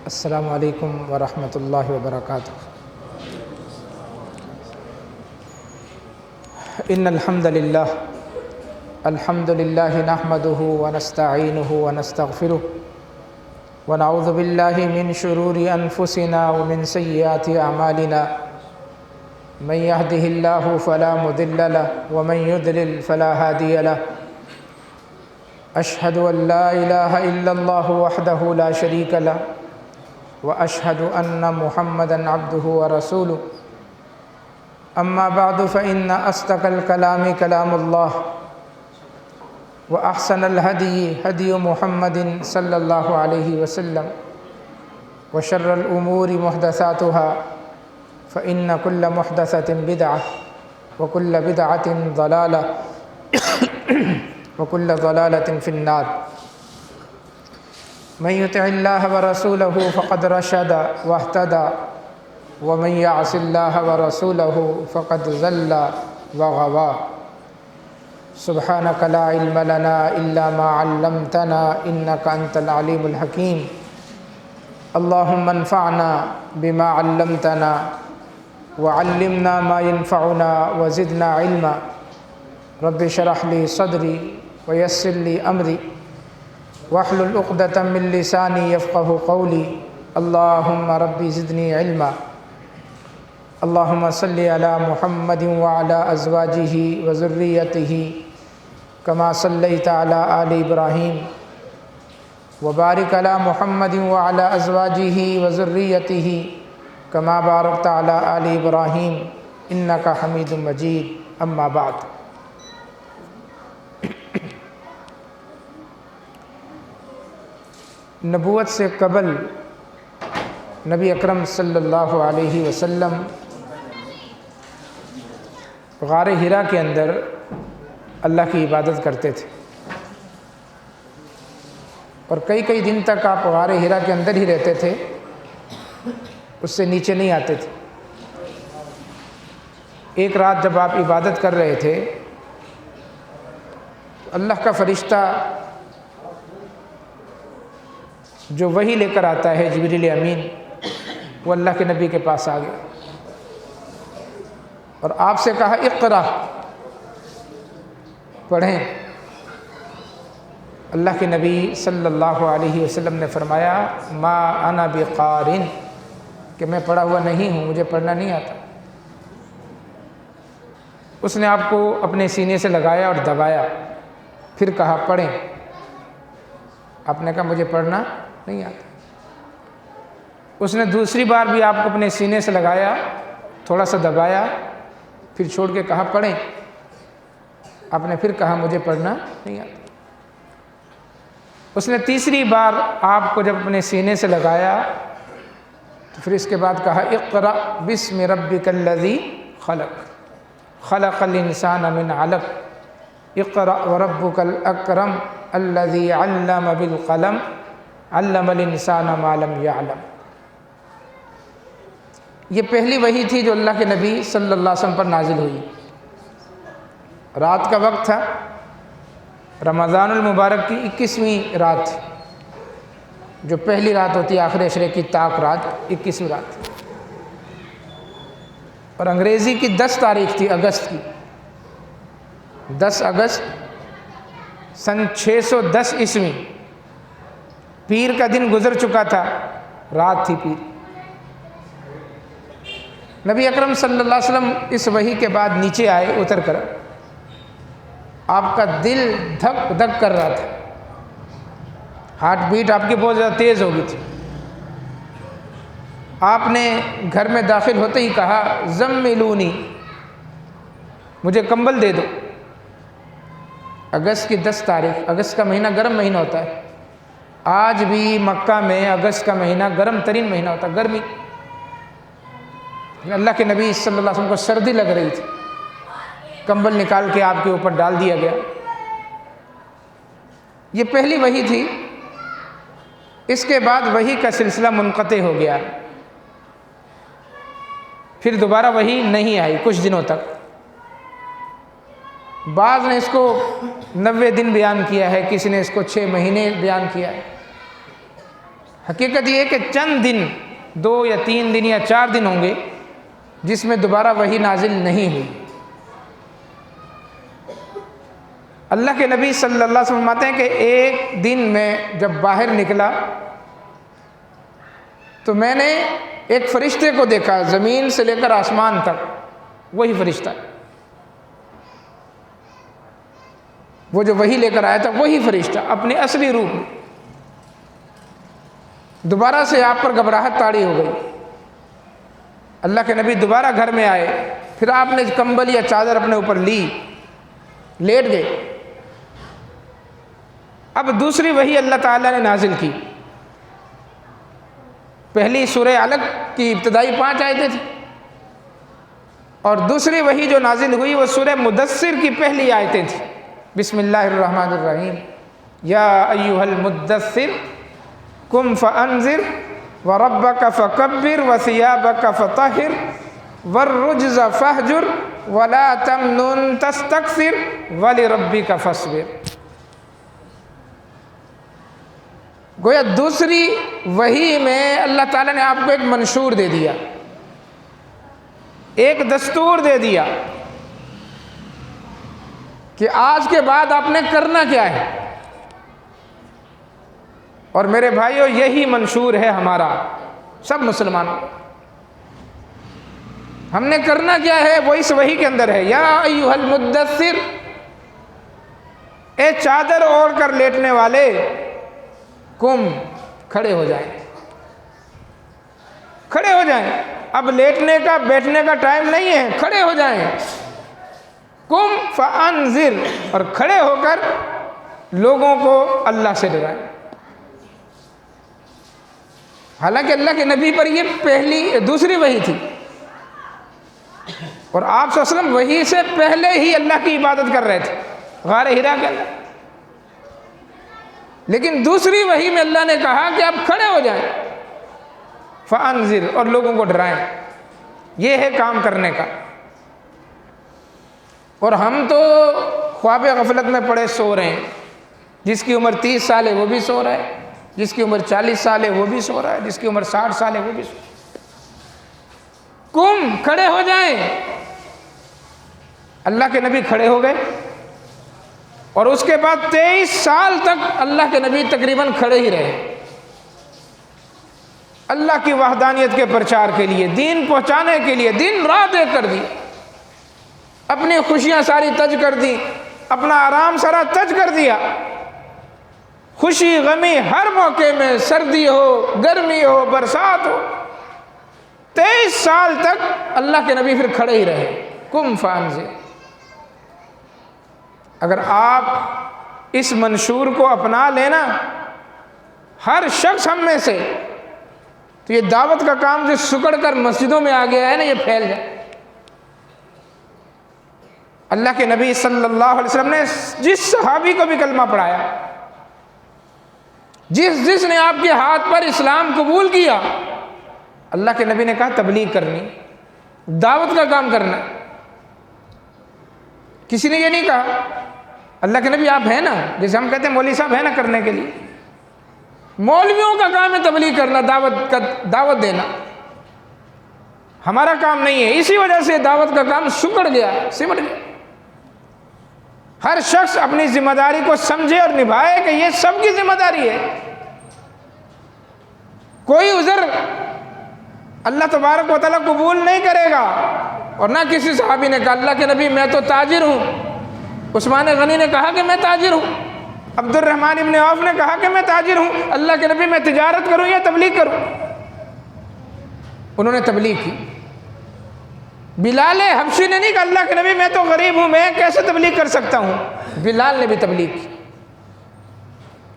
السلام علیکم ورحمۃ اللہ وبرکاتہ۔ ان الحمد للہ نحمده ونستعینه ونستغفره ونعوذ باللہ من شرور انفسنا ومن سیئات اعمالنا من يهده اللہ فلا مضل له ومن يضلل فلا هادی له۔ اشہد ان لا الہ الا اللہ وحدہ لا شریک له واشهد ان محمدا عبده ورسوله۔ اما بعد فان اصدق الكلام كلام الله واحسن الهدي هدي محمد صلی اللہ علیہ وسلم وشر الامور محدثاتها فان كل محدثة بدعة وكل بدعة ضلالة وكل ضلالة في النار۔ من يطع الله ورسوله فقد رشد واهتدى ومن يعص الله ورسوله فقد ضل وغوى۔ سبحانك لا علم لنا إلا ما علمتنا إنك أنت العليم الحكيم۔ اللهم انفعنا بما علمتنا وعلمنا ما ينفعنا وزدنا علما۔ رب اشرح لي صدري ويسر لي أمري واحلل عقدة من لساني يفقهوا قولي۔ اللهم ربي زدني علما۔ اللهم صل على محمد وعلى أزواجه وذريته كما صليت على آل إبراهيم وبارك على محمد وعلى أزواجه وذريته كما باركت على آل إبراهيم إنك حميد مجيد۔ أما بعد، نبوت سے قبل نبی اکرم صلی اللہ علیہ وسلم غار حرا کے اندر اللہ کی عبادت کرتے تھے، اور کئی دن تک آپ غار حرا کے اندر ہی رہتے تھے، اس سے نیچے نہیں آتے تھے۔ ایک رات جب آپ عبادت کر رہے تھے تو اللہ کا فرشتہ جو وحی لے کر آتا ہے، جبریل امین، وہ اللہ کے نبی کے پاس آ گیا اور آپ سے کہا اقرا، پڑھیں۔ اللہ کے نبی صلی اللہ علیہ وسلم نے فرمایا ما انا بقارن، کہ میں پڑھا ہوا نہیں ہوں، مجھے پڑھنا نہیں آتا۔ اس نے آپ کو اپنے سینے سے لگایا اور دبایا، پھر کہا پڑھیں۔ آپ نے کہا مجھے پڑھنا نہیں آتا۔ اس نے دوسری بار بھی آپ کو اپنے سینے سے لگایا، تھوڑا سا دبایا، پھر چھوڑ کے کہا پڑھیں۔ آپ نے پھر کہا مجھے پڑھنا نہیں آتا۔ اس نے تیسری بار آپ کو جب اپنے سینے سے لگایا تو پھر اس کے بعد کہا اقرأ بسم ربک الذی خلق خلق الانسان من علق اقرأ وربک الاکرم الذی علم بالقلم علم الانسان ما لم یعلم۔ یہ پہلی وحی تھی جو اللہ کے نبی صلی اللہ علیہ وسلم پر نازل ہوئی۔ رات کا وقت تھا، رمضان المبارک کی 21ویں رات تھی، جو پہلی رات ہوتی ہے آخر عشرے کی، طاق رات، 21ویں رات تھی، اور انگریزی کی 10 تاریخ تھی، اگست کی، 10 اگست سن 610 عیسوی۔ پیر کا دن گزر چکا تھا، رات تھی پیر۔ نبی اکرم صلی اللہ علیہ وسلم اس وحی کے بعد نیچے آئے اتر کر۔ آپ کا دل دھک دھک کر رہا تھا، ہارٹ بیٹ آپ کی بہت زیادہ تیز ہو گئی تھی۔ آپ نے گھر میں داخل ہوتے ہی کہا زملونی، مجھے کمبل دے دو۔ اگست کی 10 تاریخ، اگست کا مہینہ گرم مہینہ ہوتا ہے۔ آج بھی مکہ میں اگست کا مہینہ گرم ترین مہینہ ہوتا ہے، گرمی۔ اللہ کے نبی صلی اللہ علیہ وسلم کو سردی لگ رہی تھی، کمبل نکال کے آپ کے اوپر ڈال دیا گیا۔ یہ پہلی وحی تھی۔ اس کے بعد وحی کا سلسلہ منقطع ہو گیا، پھر دوبارہ وحی نہیں آئی کچھ دنوں تک۔ بعض نے اس کو 90 دن بیان کیا ہے، کسی نے اس کو 6 مہینے بیان کیا ہے۔ حقیقت یہ ہے کہ چند دن 2 یا 3 دن یا 4 دن ہوں گے جس میں دوبارہ وحی نازل نہیں ہوئی۔ اللہ کے نبی صلی اللہ علیہ وسلم فرماتے ہیں کہ ایک دن میں جب باہر نکلا تو میں نے ایک فرشتے کو دیکھا، زمین سے لے کر آسمان تک وہی فرشتہ، وہ جو وحی لے کر آیا تھا وہی فرشتہ اپنے اصلی روپ میں۔ دوبارہ سے آپ پر گھبراہٹ طاری ہو گئی۔ اللہ کے نبی دوبارہ گھر میں آئے، پھر آپ نے کمبل یا چادر اپنے اوپر لی، لیٹ گئے۔ اب دوسری وحی اللہ تعالیٰ نے نازل کی۔ پہلی سورہ علق کی ابتدائی 5 آیتیں تھیں، اور دوسری وحی جو نازل ہوئی وہ سورہ مدثر کی پہلی آیتیں تھیں۔ بسم اللہ الرحمن الرحیم، یا ایھا المدثر قم فانذر وربک فکبر وثیابک فطہر والرجز فاہجر ولا تمنن تستکثر ولربک فاصبر۔ گویا دوسری وحی میں اللہ تعالیٰ نے آپ کو ایک منشور دے دیا، ایک دستور دے دیا کہ آج کے بعد آپ نے کرنا کیا ہے۔ اور میرے بھائیو یہی منشور ہے ہمارا سب مسلمانوں، ہم نے کرنا کیا ہے وہ اس وحی کے اندر ہے۔ یا ایھا المدثر، اے چادر اوڑھ کر لیٹنے والے، قم، کھڑے ہو جائیں، کھڑے ہو جائیں۔ اب لیٹنے کا بیٹھنے کا ٹائم نہیں ہے، کھڑے ہو جائیں۔ قم فانذر، اور کھڑے ہو کر لوگوں کو اللہ سے ڈرائیں۔ حالانکہ اللہ کے نبی پر یہ دوسری وحی تھی، اور آپ صلی اللہ علیہ وسلم وحی سے پہلے ہی اللہ کی عبادت کر رہے تھے غار حرا کے اندر، لیکن دوسری وحی میں اللہ نے کہا کہ آپ کھڑے ہو جائیں، فانذر، اور لوگوں کو ڈرائیں۔ یہ ہے کام کرنے کا۔ اور ہم تو خواب غفلت میں پڑے سو رہے ہیں، جس کی عمر 30 سال ہے وہ بھی سو رہا ہے، جس کی عمر 40 سال ہے وہ بھی سو رہا ہے، جس کی عمر 60 سال ہے وہ بھی سو رہا ہے۔ قم، کھڑے ہو جائیں۔ اللہ کے نبی کھڑے ہو گئے، اور اس کے بعد 23 سال تک اللہ کے نبی تقریباً کھڑے ہی رہے، اللہ کی وحدانیت کے پرچار کے لیے، دین پہنچانے کے لیے دن رات ایک کر دی، اپنی خوشیاں ساری تج کر دی، اپنا آرام سارا تج کر دیا۔ خوشی غمی ہر موقع میں، سردی ہو گرمی ہو برسات ہو، 23 سال تک اللہ کے نبی پھر کھڑے ہی رہے۔ قم فانذر۔ اگر آپ اس منشور کو اپنا لینا، ہر شخص ہم میں سے، تو یہ دعوت کا کام جو سکڑ کر مسجدوں میں آ گیا ہے نا، یہ پھیل جائے۔ اللہ کے نبی صلی اللہ علیہ وسلم نے جس صحابی کو بھی کلمہ پڑھایا، جس نے آپ کے ہاتھ پر اسلام قبول کیا، اللہ کے نبی نے کہا تبلیغ کرنی، دعوت کا کام کرنا۔ کسی نے یہ نہیں کہا اللہ کے نبی آپ ہیں نا، جیسے ہم کہتے ہیں مولوی صاحب ہیں نا کرنے کے لیے، مولویوں کا کام ہے تبلیغ کرنا، دعوت دینا، ہمارا کام نہیں ہے۔ اسی وجہ سے دعوت کا کام سکڑ گیا، سمٹ گیا۔ ہر شخص اپنی ذمہ داری کو سمجھے اور نبھائے کہ یہ سب کی ذمہ داری ہے۔ کوئی عذر اللہ تبارک و تعالیٰ قبول نہیں کرے گا۔ اور نہ کسی صحابی نے کہا اللہ کے نبی میں تو تاجر ہوں، عثمان غنی نے کہا کہ میں تاجر ہوں، عبد الرحمن ابن عوف نے کہا کہ میں تاجر ہوں، اللہ کے نبی میں تجارت کروں یا تبلیغ کروں؟ انہوں نے تبلیغ کی۔ بلال حبشی نے نہیں کہا اللہ کے نبی میں تو غریب ہوں، میں کیسے تبلیغ کر سکتا ہوں؟ بلال نے بھی تبلیغ کی۔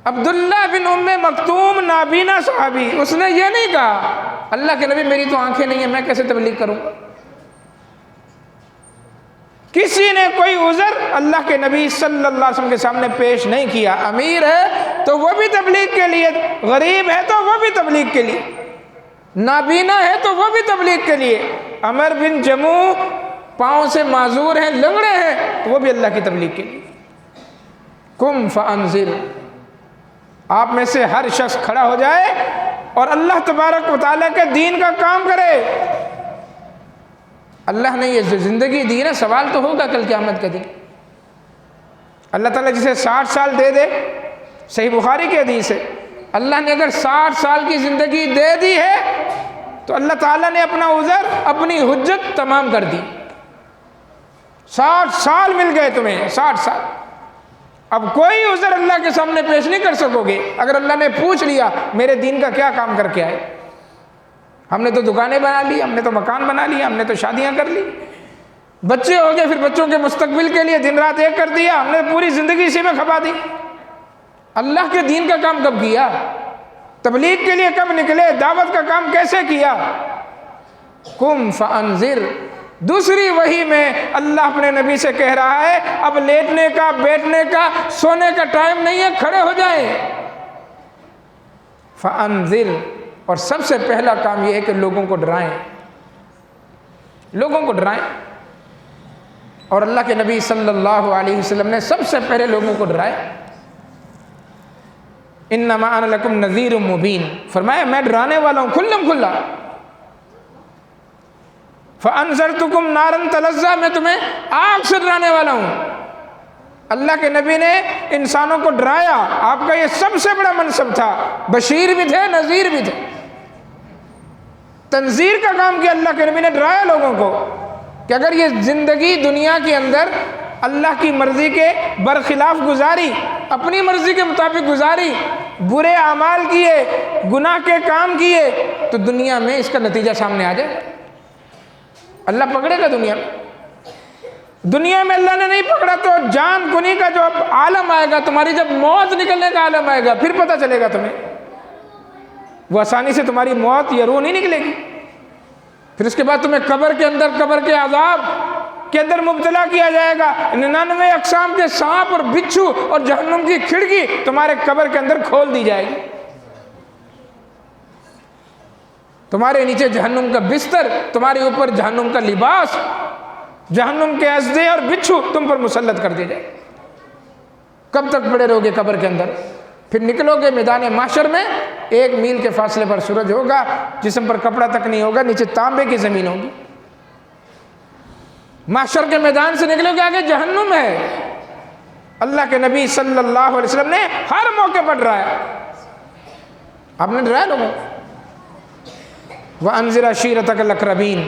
عبداللہ بن ام مکتوم نابینا صحابی، اس نے یہ نہیں کہا اللہ کے نبی میری تو آنکھیں نہیں ہیں، میں کیسے تبلیغ کروں گا؟ کسی نے کوئی عذر اللہ کے نبی صلی اللہ علیہ وسلم کے سامنے پیش نہیں کیا۔ امیر ہے تو وہ بھی تبلیغ کے لیے، غریب ہے تو وہ بھی تبلیغ کے لیے، نابینا ہے تو وہ بھی تبلیغ کے لیے، عمر بن جموع پاؤں سے معذور ہیں، لنگڑے ہیں، تو وہ بھی اللہ کی تبلیغ کے لیے۔ قم فانذر، آپ میں سے ہر شخص کھڑا ہو جائے اور اللہ تبارک و تعالیٰ کے دین کا کام کرے۔ اللہ نے یہ جو زندگی دی نا، سوال تو ہوگا کل قیامت کے دن۔ اللہ تعالیٰ جسے 60 سال دے دے، صحیح بخاری کی حدیث ہے، اللہ نے اگر 60 سال کی زندگی دے دی ہے تو اللہ تعالیٰ نے اپنا عذر، اپنی حجت تمام کر دی۔ 60 سال مل گئے تمہیں، 60 سال، اب کوئی عذر اللہ کے سامنے پیش نہیں کر سکو گے۔ اگر اللہ نے پوچھ لیا میرے دین کا کیا کام کر کے آئے، ہم نے تو دکانیں بنا لی، ہم نے تو مکان بنا لیا، ہم نے تو شادیاں کر لی، بچے ہو گئے، پھر بچوں کے مستقبل کے لیے دن رات ایک کر دیا، ہم نے پوری زندگی اسی میں کھپا دی۔ اللہ کے دین کا کام کب کیا؟ تبلیغ کے لیے کب نکلے؟ دعوت کا کام کیسے کیا؟ قم فانذر۔ دوسری وحی میں اللہ اپنے نبی سے کہہ رہا ہے اب لیٹنے کا، بیٹھنے کا، سونے کا ٹائم نہیں ہے، کھڑے ہو جائیں۔ فانذر، اور سب سے پہلا کام یہ ہے کہ لوگوں کو ڈرائیں، لوگوں کو ڈرائیں۔ اور اللہ کے نبی صلی اللہ علیہ وسلم نے سب سے پہلے لوگوں کو ڈرائے۔ انما انا لکم نذیر مبین، فرمایا میں ڈرانے والا ہوں کھلم کھلا۔ فانذرتکم نارا تلظی، میں تمہیں آگ سے ڈرانے والا ہوں۔ اللہ کے نبی نے انسانوں کو ڈرایا، آپ کا یہ سب سے بڑا منصب تھا، بشیر بھی تھے، نذیر بھی تھے۔ تنذیر کا کام کیا اللہ کے نبی نے، ڈرایا لوگوں کو کہ اگر یہ زندگی دنیا کے اندر اللہ کی مرضی کے برخلاف گزاری، اپنی مرضی کے مطابق گزاری، برے اعمال کیے، گناہ کے کام کیے، تو دنیا میں اس کا نتیجہ سامنے آ جائے، اللہ پکڑے گا دنیا میں۔ دنیا میں اللہ نے نہیں پکڑا تو جان کنی کا جو عالم آئے گا، تمہاری جب موت نکلنے کا عالم آئے گا، پھر پتہ چلے گا تمہیں۔ وہ آسانی سے تمہاری موت یا روح نہیں نکلے گی، پھر اس کے بعد تمہیں قبر کے اندر، قبر کے عذاب کے اندر مبتلا کیا جائے گا۔ 99 اقسام کے سانپ اور بچھو اور جہنم کی کھڑکی تمہارے قبر کے اندر کھول دی جائے گی، تمہارے نیچے جہنم کا بستر، تمہارے اوپر جہنم کا لباس، جہنم کے ازدے اور بچھو تم پر مسلط کر دیے جائے۔ کب تک پڑے رہو گے قبر کے اندر؟ پھر نکلو گے میدان محشر میں، 1 میل کے فاصلے پر سورج ہوگا، جسم پر کپڑا تک نہیں ہوگا، نیچے تانبے کی زمین ہوگی۔ محشر کے میدان سے نکلو گے، آگے جہنم ہے۔ اللہ کے نبی صلی اللہ علیہ وسلم نے ہر موقع پر ڈرایا، آپ نے ڈرایا لوگوں کو۔ وَأَنذِرْ عَشِيرَتَكَ الْأَقْرَبِينَ،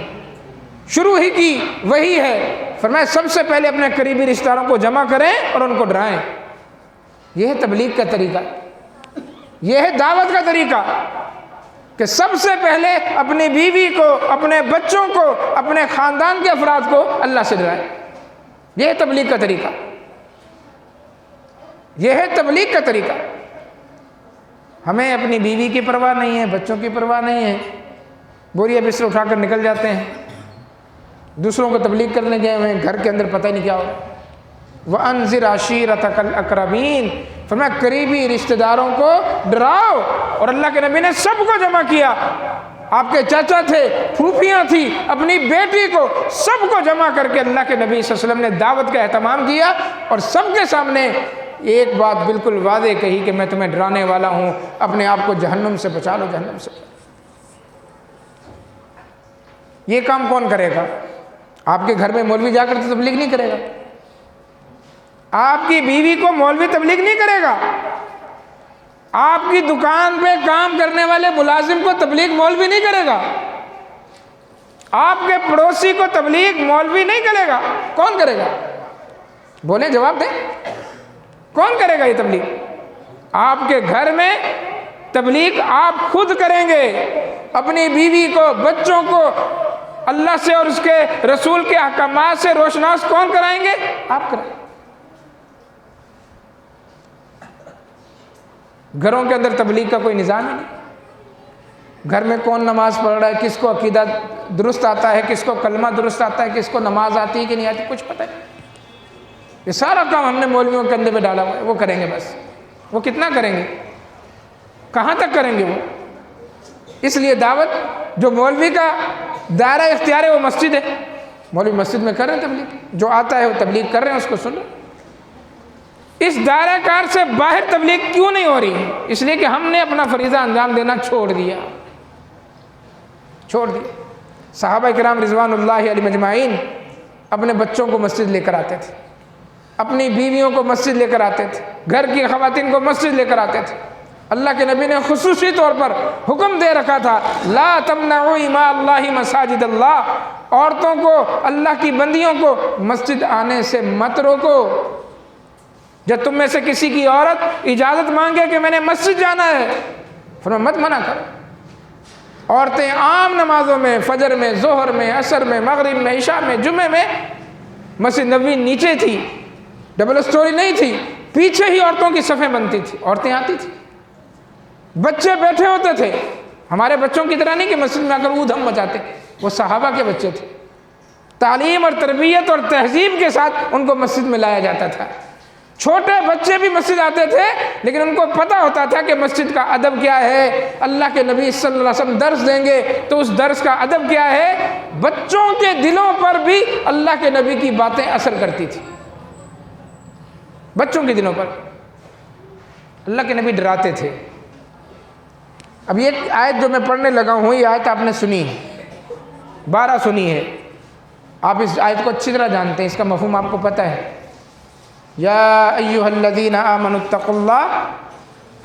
شروع ہی کی وہی ہے، فرمایا سب سے پہلے اپنے قریبی رشتہ داروں کو جمع کریں اور ان کو ڈرائیں۔ یہ ہے تبلیغ کا طریقہ، یہ ہے دعوت کا طریقہ، کہ سب سے پہلے اپنی بیوی کو، اپنے بچوں کو، اپنے خاندان کے افراد کو اللہ سے ڈرائیں۔ یہ ہے تبلیغ کا طریقہ، یہ ہے تبلیغ کا طریقہ۔ ہمیں اپنی بیوی کی پرواہ نہیں ہے، بچوں کی پرواہ نہیں ہے، بوریا بستر اٹھا کر نکل جاتے ہیں، دوسروں کو تبلیغ کرنے گئے ہوئے ہیں، گھر کے اندر پتہ نہیں کیا ہو رہا۔ وَأَنذِرْ عَشِيرَتَكَ الْأَقْرَبِينَ، فرمایا قریبی رشتہ داروں کو ڈراؤ۔ اور اللہ کے نبی نے سب کو جمع کیا، آپ کے چاچا تھے، پھوپھیاں تھیں، اپنی بیٹی کو، سب کو جمع کر کے اللہ کے نبی صلی اللہ علیہ وسلم نے دعوت کا اہتمام کیا، اور سب کے سامنے ایک بات بالکل واضح کہی کہ میں تمہیں ڈرانے والا ہوں، اپنے آپ کو جہنم سے بچا لو، جہنم سے۔ یہ کام کون کرے گا؟ آپ کے گھر میں مولوی جا کر تو تبلیغ نہیں کرے گا، آپ کی بیوی کو مولوی تبلیغ نہیں کرے گا، آپ کی دکان پہ کام کرنے والے ملازم کو تبلیغ مولوی نہیں کرے گا، آپ کے پڑوسی کو تبلیغ مولوی نہیں کرے گا، کون کرے گا؟ بولیں، جواب دیں، کون کرے گا یہ تبلیغ؟ آپ کے گھر میں تبلیغ آپ خود کریں گے، اپنی بیوی کو، بچوں کو اللہ سے اور اس کے رسول کے احکامات سے روشناس کون کرائیں گے؟ آپ کرائیں گے۔ گھروں کے اندر تبلیغ کا کوئی نظام ہی نہیں، گھر میں کون نماز پڑھ رہا ہے، کس کو عقیدہ درست آتا ہے، کس کو کلمہ درست آتا ہے، کس کو نماز آتی ہے کہ نہیں آتی، کچھ پتہ نہیں۔ یہ سارا کام ہم نے مولویوں کے اندر پہ ڈالا ہوا ہے، وہ کریں گے بس۔ وہ کتنا کریں گے؟ کہاں تک کریں گے وہ؟ اس لیے دعوت، جو مولوی کا دائرہ اختیار ہے وہ مسجد ہے، مولوی مسجد میں کر رہے ہیں تبلیغ، جو آتا ہے وہ تبلیغ کر رہے ہیں، اس کو سن لو۔ اس دائرہ کار سے باہر تبلیغ کیوں نہیں ہو رہی؟ اس لیے کہ ہم نے اپنا فریضہ انجام دینا چھوڑ دیا۔ صحابہ کرام رضوان اللہ علیہم اجمعین اپنے بچوں کو مسجد لے کر آتے تھے، اپنی بیویوں کو مسجد لے کر آتے تھے، گھر کی خواتین کو مسجد لے کر آتے تھے۔ اللہ کے نبی نے خصوصی طور پر حکم دے رکھا تھا، لا تمنعوا اماء اللہ مساجد اللہ، عورتوں کو، اللہ کی بندیوں کو مسجد آنے سے مت روکو۔ جب تم میں سے کسی کی عورت اجازت مانگے کہ میں نے مسجد جانا ہے، فرمایا مت منع کرو۔ عورتیں عام نمازوں میں، فجر میں، ظہر میں، عصر میں، مغرب میں، عشاء میں، جمعے میں، مسجد نبوی نیچے تھی، ڈبل سٹوری نہیں تھی، پیچھے ہی عورتوں کی صفیں بنتی تھی، عورتیں آتی تھی، بچے بیٹھے ہوتے تھے۔ ہمارے بچوں کی طرح نہیں کہ مسجد میں آ کر اودھم مچاتے، وہ صحابہ کے بچے تھے۔ تعلیم اور تربیت اور تہذیب کے ساتھ ان کو مسجد میں لایا جاتا تھا۔ چھوٹے بچے بھی مسجد آتے تھے، لیکن ان کو پتہ ہوتا تھا کہ مسجد کا ادب کیا ہے۔ اللہ کے نبی صلی اللہ علیہ وسلم درس دیں گے تو اس درس کا ادب کیا ہے۔ بچوں کے دلوں پر بھی اللہ کے نبی کی باتیں اثر کرتی تھی، بچوں کے دلوں پر اللہ کے نبی ڈراتے تھے۔ اب یہ آیت جو میں پڑھنے لگا ہوں، یہ آیت آپ نے سنی ہے، 12 سنی ہے، آپ اس آیت کو اچھی طرح جانتے ہیں، اس کا مفہوم آپ کو پتہ ہے۔ یا ایھا الذین آمنوا اتقوا اللہ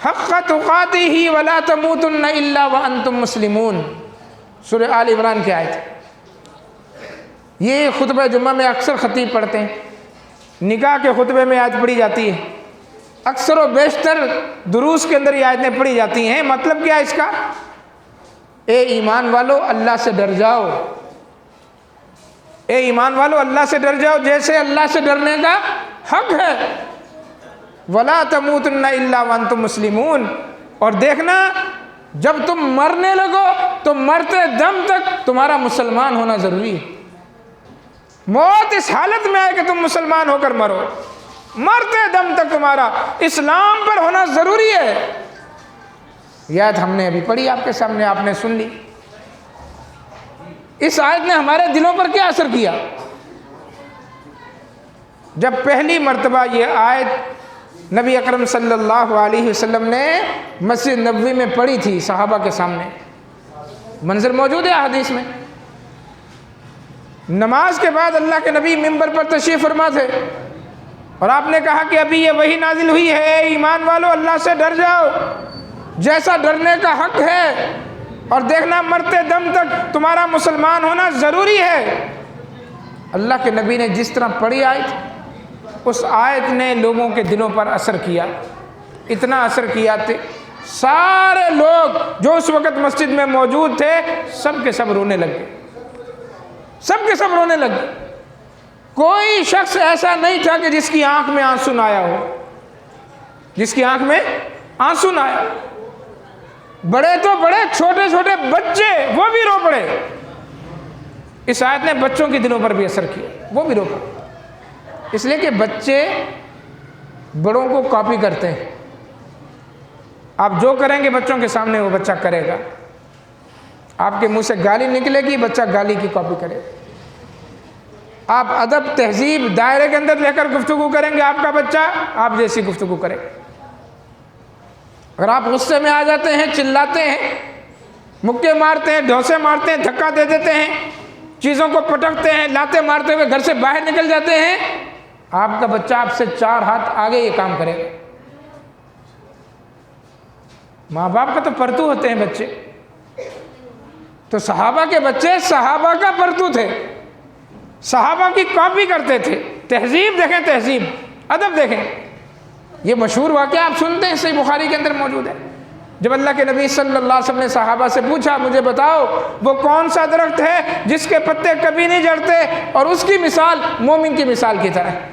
حق تقاتہ ولا تموتن الا وانتم مسلمون، سورہ آل عمران کی آیت۔ یہ خطبہ جمعہ میں اکثر خطیب پڑھتے ہیں، نکاح کے خطبے میں آیت پڑھی جاتی ہے، اکثر و بیشتر دروس کے اندر یہ آیتیں پڑھی جاتی ہیں۔ مطلب کیا ہے اس کا؟ اے ایمان والو اللہ سے ڈر جاؤ، اے ایمان والو اللہ سے ڈر جاؤ جیسے اللہ سے ڈرنے کا حق ہے۔ وَلَا تَمُوتُنَّ إِلَّا وَأَنْتُمْ مُسْلِمُونَ، اور دیکھنا جب تم مرنے لگو تو مرتے دم تک تمہارا مسلمان ہونا ضروری ہے۔ موت اس حالت میں آئے کہ تم مسلمان ہو کر مرو، مرتے دم تک تمہارا اسلام پر ہونا ضروری ہے۔ یہ آیت ہم نے ابھی پڑھی آپ کے سامنے، آپ نے سن لی۔ اس آیت نے ہمارے دلوں پر کیا اثر کیا؟ جب پہلی مرتبہ یہ آیت نبی اکرم صلی اللہ علیہ وسلم نے مسجد نبوی میں پڑھی تھی صحابہ کے سامنے، منظر موجود ہے حدیث میں، نماز کے بعد اللہ کے نبی منبر پر تشریف فرما تھے اور آپ نے کہا کہ ابھی یہ وحی نازل ہوئی ہے، اے ایمان والو اللہ سے ڈر جاؤ جیسا ڈرنے کا حق ہے، اور دیکھنا مرتے دم تک تمہارا مسلمان ہونا ضروری ہے۔ اللہ کے نبی نے جس طرح پڑھی آیت، اس آیت نے لوگوں کے دلوں پر اثر کیا، اتنا اثر کیا تھے سارے لوگ جو اس وقت مسجد میں موجود تھے سب کے سب رونے لگے، سب کے سب رونے لگے۔ کوئی شخص ایسا نہیں تھا کہ جس کی آنکھ میں آنسو نہ آیا ہو، جس کی آنکھ میں آنسو نہ آیا۔ بڑے تو بڑے، چھوٹے چھوٹے بچے وہ بھی رو پڑے۔ اس آیت نے بچوں کے دلوں پر بھی اثر کیا، وہ بھی رو پڑے، اس لیے کہ بچے بڑوں کو کاپی کرتے ہیں۔ آپ جو کریں گے بچوں کے سامنے وہ بچہ کرے گا، آپ کے منہ سے گالی نکلے گی بچہ گالی کی کاپی کرے گا، آپ ادب تہذیب دائرے کے اندر لے کر گفتگو کریں گے آپ کا بچہ آپ جیسی گفتگو کرے گا۔ اگر آپ غصے میں آ جاتے ہیں، چلاتے ہیں، مکے مارتے ہیں، ڈھوسے مارتے ہیں، دھکا دے دیتے ہیں، چیزوں کو پٹکتے ہیں، لاتے مارتے ہوئے گھر سے باہر نکل جاتے ہیں، آپ کا بچہ آپ سے 4 ہاتھ آگے یہ کام کرے گا۔ ماں باپ کا تو پرتو ہوتے ہیں بچے، تو صحابہ کے بچے صحابہ کا پرتو تھے، صحابہ کی کاپی کرتے تھے۔ تہذیب دیکھیں، تہذیب ادب دیکھیں۔ یہ مشہور واقعہ آپ سنتے ہیں، صحیح بخاری کے اندر موجود ہے، جب اللہ کے نبی صلی اللہ علیہ وسلم نے صحابہ سے پوچھا مجھے بتاؤ وہ کون سا درخت ہے جس کے پتے کبھی نہیں جھڑتے اور اس کی مثال مومن کی مثال کی طرح ہے۔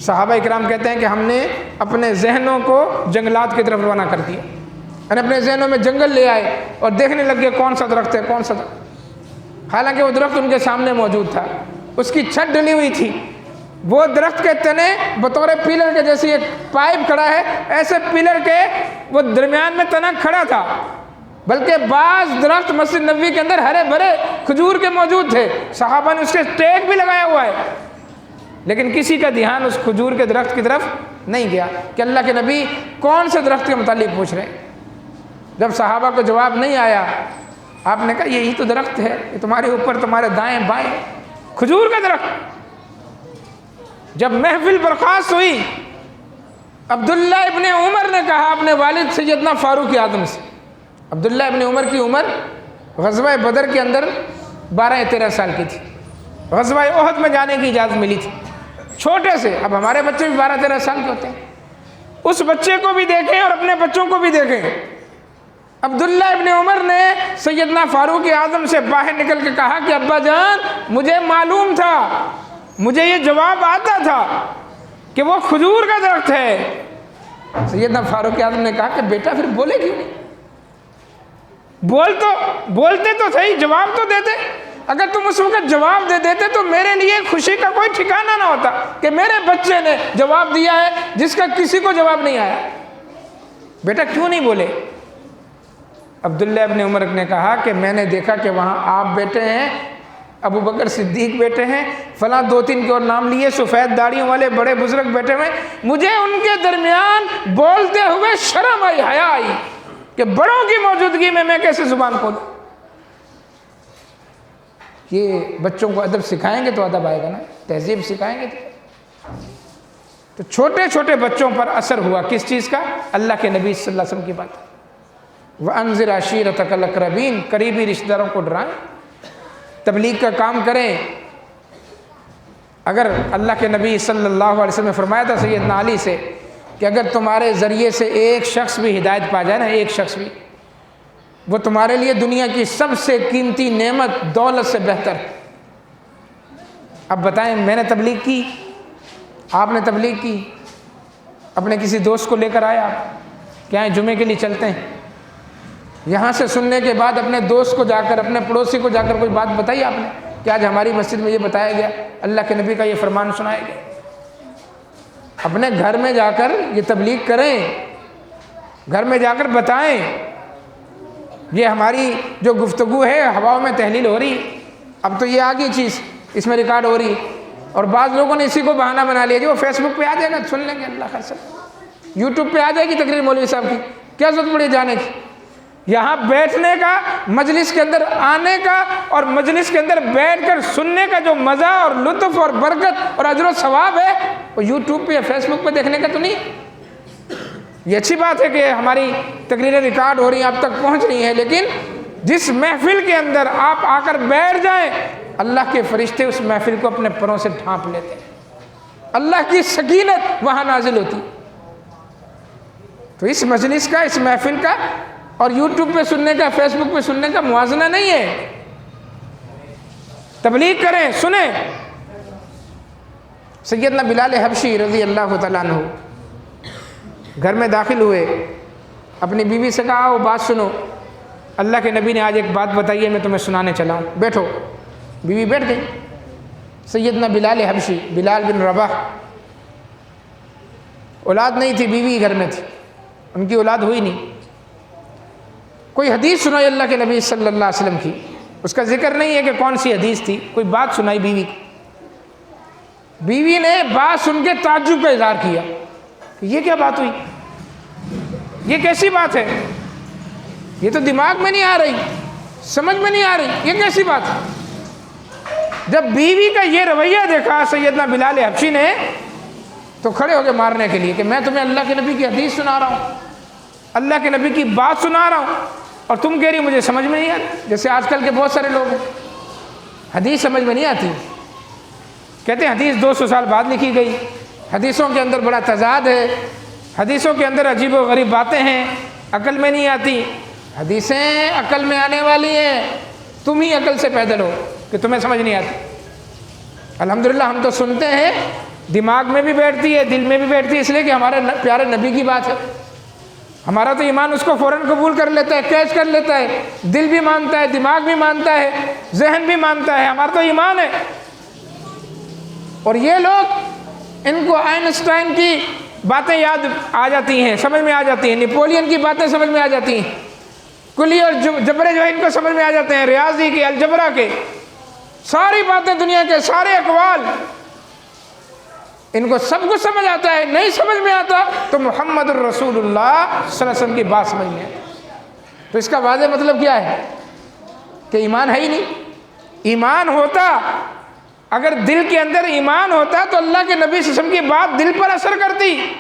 صحابہ اکرام کہتے ہیں کہ ہم نے اپنے ذہنوں کو جنگلات کی طرف روانہ کر دیا، یعنی اپنے ذہنوں میں جنگل لے آئے اور دیکھنے لگ گئے کون سا درخت ہے، کون سا درخت۔ حالانکہ وہ درخت ان کے سامنے موجود تھا، اس کی چھت ڈلی ہوئی تھی، وہ درخت کے تنے بطور پلر کے جیسی ایک پائپ کھڑا ہے، ایسے پلر کے وہ درمیان میں تنا کھڑا تھا، بلکہ بعض درخت مسجد نبوی کے اندر ہرے بھرے کھجور کے موجود تھے، صحابہ نے اس کے ٹیک بھی لگایا ہوا ہے۔ لیکن کسی کا دھیان اس کھجور کے درخت کی طرف نہیں گیا کہ اللہ کے نبی کون سے درخت کے متعلق پوچھ رہے ہیں۔ جب صحابہ کو جواب نہیں آیا، آپ نے کہا یہی تو درخت ہے، یہ تمہارے اوپر، تمہارے دائیں بائیں، کھجور کا درخت۔ جب محفل برخاست ہوئی، عبداللہ ابن عمر نے کہا اپنے والد سیدنا فاروق اعظم سے، عبداللہ ابن عمر کی عمر غزوہ بدر کے اندر 12 یا 13 سال کی تھی، غزوہ احد میں جانے کی اجازت ملی تھی، چھوٹے سے۔ اب ہمارے بچے بھی 12-13 سال کے ہوتے ہیں، اس بچے کو بھی دیکھیں اور اپنے بچوں کو بھی دیکھیں۔ عبداللہ ابن عمر نے سیدنا فاروق اعظم سے باہر نکل کے کہا کہ ابا جان، مجھے معلوم تھا، مجھے یہ جواب آتا تھا کہ وہ کھجور کا درخت ہے۔ سیدنا فاروق اعظم نے کہا کہ بیٹا پھر بولے کیوں نہیں؟ بولتے تو صحیح، جواب تو دیتے۔ اگر تم اس وقت جواب دے دیتے تو میرے لیے خوشی کا کوئی ٹھکانہ نہ ہوتا کہ میرے بچے نے جواب دیا ہے جس کا کسی کو جواب نہیں آیا۔ بیٹا کیوں نہیں بولے؟ عبداللہ ابن عمر نے کہا کہ میں نے دیکھا کہ وہاں آپ بیٹے ہیں، ابو بکر صدیق بیٹے ہیں، فلاں 2-3 کے اور نام لیے، سفید داڑھیوں والے بڑے بزرگ بیٹے ہوئے، مجھے ان کے درمیان بولتے ہوئے شرم آئی، حیا آئی کہ بڑوں کی موجودگی میں کیسے زبان کھولوں۔ یہ بچوں کو ادب سکھائیں گے تو ادب آئے گا نا، تہذیب سکھائیں گے تو چھوٹے چھوٹے بچوں پر اثر ہوا کس چیز کا؟ اللہ کے نبی صلی اللہ علیہ وسلم کی بات۔ وَأَنذِرْ عَشِيرَتَكَ الْأَقْرَبِينَ، قریبی رشتہ داروں کو ڈرائیں، تبلیغ کا کام کریں۔ اگر اللہ کے نبی صلی اللہ علیہ وسلم نے فرمایا تھا سیدنا علی سے کہ اگر تمہارے ذریعے سے ایک شخص بھی ہدایت پا جائے نا، ایک شخص بھی، وہ تمہارے لیے دنیا کی سب سے قیمتی نعمت دولت سے بہتر ہے۔ اب بتائیں، میں نے تبلیغ کی، آپ نے تبلیغ کی، اپنے کسی دوست کو لے کر آئے، آپ کیا جمعے کے لیے چلتے ہیں، یہاں سے سننے کے بعد اپنے دوست کو جا کر، اپنے پڑوسی کو جا کر کوئی بات بتائی آپ نے کہ آج ہماری مسجد میں یہ بتایا گیا، اللہ کے نبی کا یہ فرمان سنایا گیا؟ اپنے گھر میں جا کر یہ تبلیغ کریں، گھر میں جا کر بتائیں۔ یہ ہماری جو گفتگو ہے ہواؤں میں تحلیل ہو رہی، اب تو یہ آگئی چیز، اس میں ریکارڈ ہو رہی، اور بعض لوگوں نے اسی کو بہانہ بنا لیا، جو فیس بک پہ آ جائے گا سن لیں گے، اللہ خیر سے یوٹیوب پہ آ جائے گی تقریر مولوی صاحب کی، کیا ضرورت پڑی جانے کی؟ یہاں بیٹھنے کا، مجلس کے اندر آنے کا اور مجلس کے اندر بیٹھ کر سننے کا جو مزہ اور لطف اور برکت اور اجر و ثواب ہے، وہ یوٹیوب پہ یا فیس بک پہ دیکھنے کا تو نہیں۔ یہ اچھی بات ہے کہ ہماری تقریریں ریکارڈ ہو رہی ہیں، اب تک پہنچ رہی ہیں، لیکن جس محفل کے اندر آپ آ کر بیٹھ جائیں، اللہ کے فرشتے اس محفل کو اپنے پروں سے ڈھانپ لیتے ہیں، اللہ کی سکینت وہاں نازل ہوتی۔ تو اس مجلس کا، اس محفل کا اور یوٹیوب پہ سننے کا، فیس بک پہ سننے کا موازنہ نہیں ہے۔ تبلیغ کریں، سنیں۔ سیدنا بلال حبشی رضی اللہ تعالیٰ عنہ گھر میں داخل ہوئے، اپنی بیوی سے کہا وہ بات سنو، اللہ کے نبی نے آج ایک بات بتائی ہے، میں تمہیں سنانے چلا ہوں، بیٹھو۔ بیوی بیٹھ گئی۔ سیدنا بلال حبشی، بلال بن رباح، اولاد نہیں تھی، بیوی گھر میں تھی، ان کی اولاد ہوئی نہیں۔ کوئی حدیث سنائی اللہ کے نبی صلی اللہ علیہ وسلم کی، اس کا ذکر نہیں ہے کہ کون سی حدیث تھی، کوئی بات سنائی بیوی کو۔ بیوی نے بات سن کے تعجب کا اظہار کیا کہ یہ کیا بات ہوئی، یہ کیسی بات ہے، یہ تو دماغ میں نہیں آ رہی، سمجھ میں نہیں آ رہی، یہ کیسی بات ہے۔ جب بیوی کا یہ رویہ دیکھا سیدنا بلال حبشی نے تو کھڑے ہو کے مارنے کے لیے کہ میں تمہیں اللہ کے نبی کی حدیث سنا رہا ہوں، اللہ کے نبی کی بات سنا رہا ہوں، اور تم کہہ رہی مجھے سمجھ میں نہیں آتی۔ جیسے آج کل کے بہت سارے لوگ ہیں، حدیث سمجھ میں نہیں آتی، کہتے ہیں حدیث 200 سال بعد لکھی گئی، حدیثوں کے اندر بڑا تضاد ہے، حدیثوں کے اندر عجیب و غریب باتیں ہیں، عقل میں نہیں آتی۔ حدیثیں عقل میں آنے والی ہیں، تم ہی عقل سے پیدل ہو کہ تمہیں سمجھ نہیں آتی۔ الحمدللہ ہم تو سنتے ہیں، دماغ میں بھی بیٹھتی ہے، دل میں بھی بیٹھتی ہے، اس لیے کہ ہمارے پیارے نبی کی بات ہے، ہمارا تو ایمان اس کو فوراً قبول کر لیتا ہے، کیچ کر لیتا ہے، دل بھی مانتا ہے، دماغ بھی مانتا ہے، ذہن بھی مانتا ہے، ہمارا تو ایمان ہے۔ اور یہ لوگ، ان کو آئنسٹائن کی باتیں یاد آ جاتی ہیں، سمجھ میں آ جاتی ہیں، نیپولین کی باتیں سمجھ میں آ جاتی ہیں، کلی اور جبرے جو ہے ان کو سمجھ میں آ جاتے ہیں، ریاضی کے، الجبرا کے، ساری باتیں، دنیا کے سارے اقوال ان کو سب کچھ سمجھ آتا ہے، نہیں سمجھ میں آتا تو محمد الرسول اللہ صلی اللہ علیہ وسلم کی بات سمجھ میں آتی۔ تو اس کا واضح مطلب کیا ہے کہ ایمان ہے ہی نہیں۔ ایمان ہوتا، اگر دل کے اندر ایمان ہوتا تو اللہ کے نبی صلی اللہ علیہ وسلم کی بات دل پر اثر کرتی،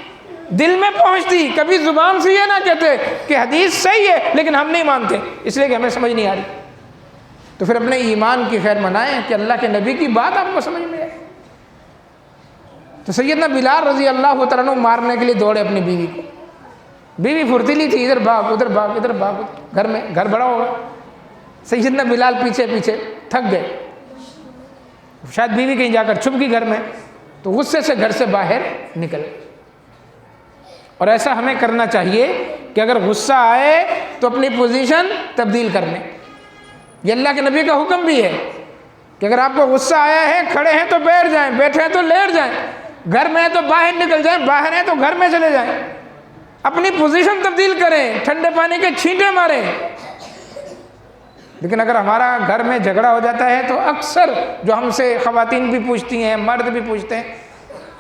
دل میں پہنچتی۔ کبھی زبان سے یہ نہ کہتے کہ حدیث صحیح ہے لیکن ہم نہیں مانتے اس لیے کہ ہمیں سمجھ نہیں آ رہی۔ تو پھر اپنے ایمان کی خیر منائیں کہ اللہ کے نبی کی بات آپ کو سمجھ میں آئے۔ تو سیدنا بلال رضی اللہ تعالیٰ عنہ مارنے کے لیے دوڑے اپنی بیوی کو۔ بیوی پھرتیلی تھی، ادھر بھاگ ادھر بھاگ ادھر بھاگ، گھر میں، گھر بڑا ہوگا، سیدنا بلال پیچھے پیچھے تھک گئے، شاید بیوی کہیں جا کر چھپ گئی گھر میں، تو غصے سے گھر سے باہر نکل گئے۔ اور ایسا ہمیں کرنا چاہیے کہ اگر غصہ آئے تو اپنی پوزیشن تبدیل کر لیں۔ یہ اللہ کے نبی کا حکم بھی ہے کہ اگر آپ کو غصہ آیا ہے، کھڑے ہیں تو بیٹھ جائیں، بیٹھے ہیں تو لیٹ جائیں، گھر میں ہیں تو باہر نکل جائیں، باہر ہیں تو گھر میں چلے جائیں، اپنی پوزیشن تبدیل کریں، ٹھنڈے پانی کے چھینٹے ماریں۔ لیکن اگر ہمارا گھر میں جھگڑا ہو جاتا ہے تو اکثر جو ہم سے خواتین بھی پوچھتی ہیں، مرد بھی پوچھتے ہیں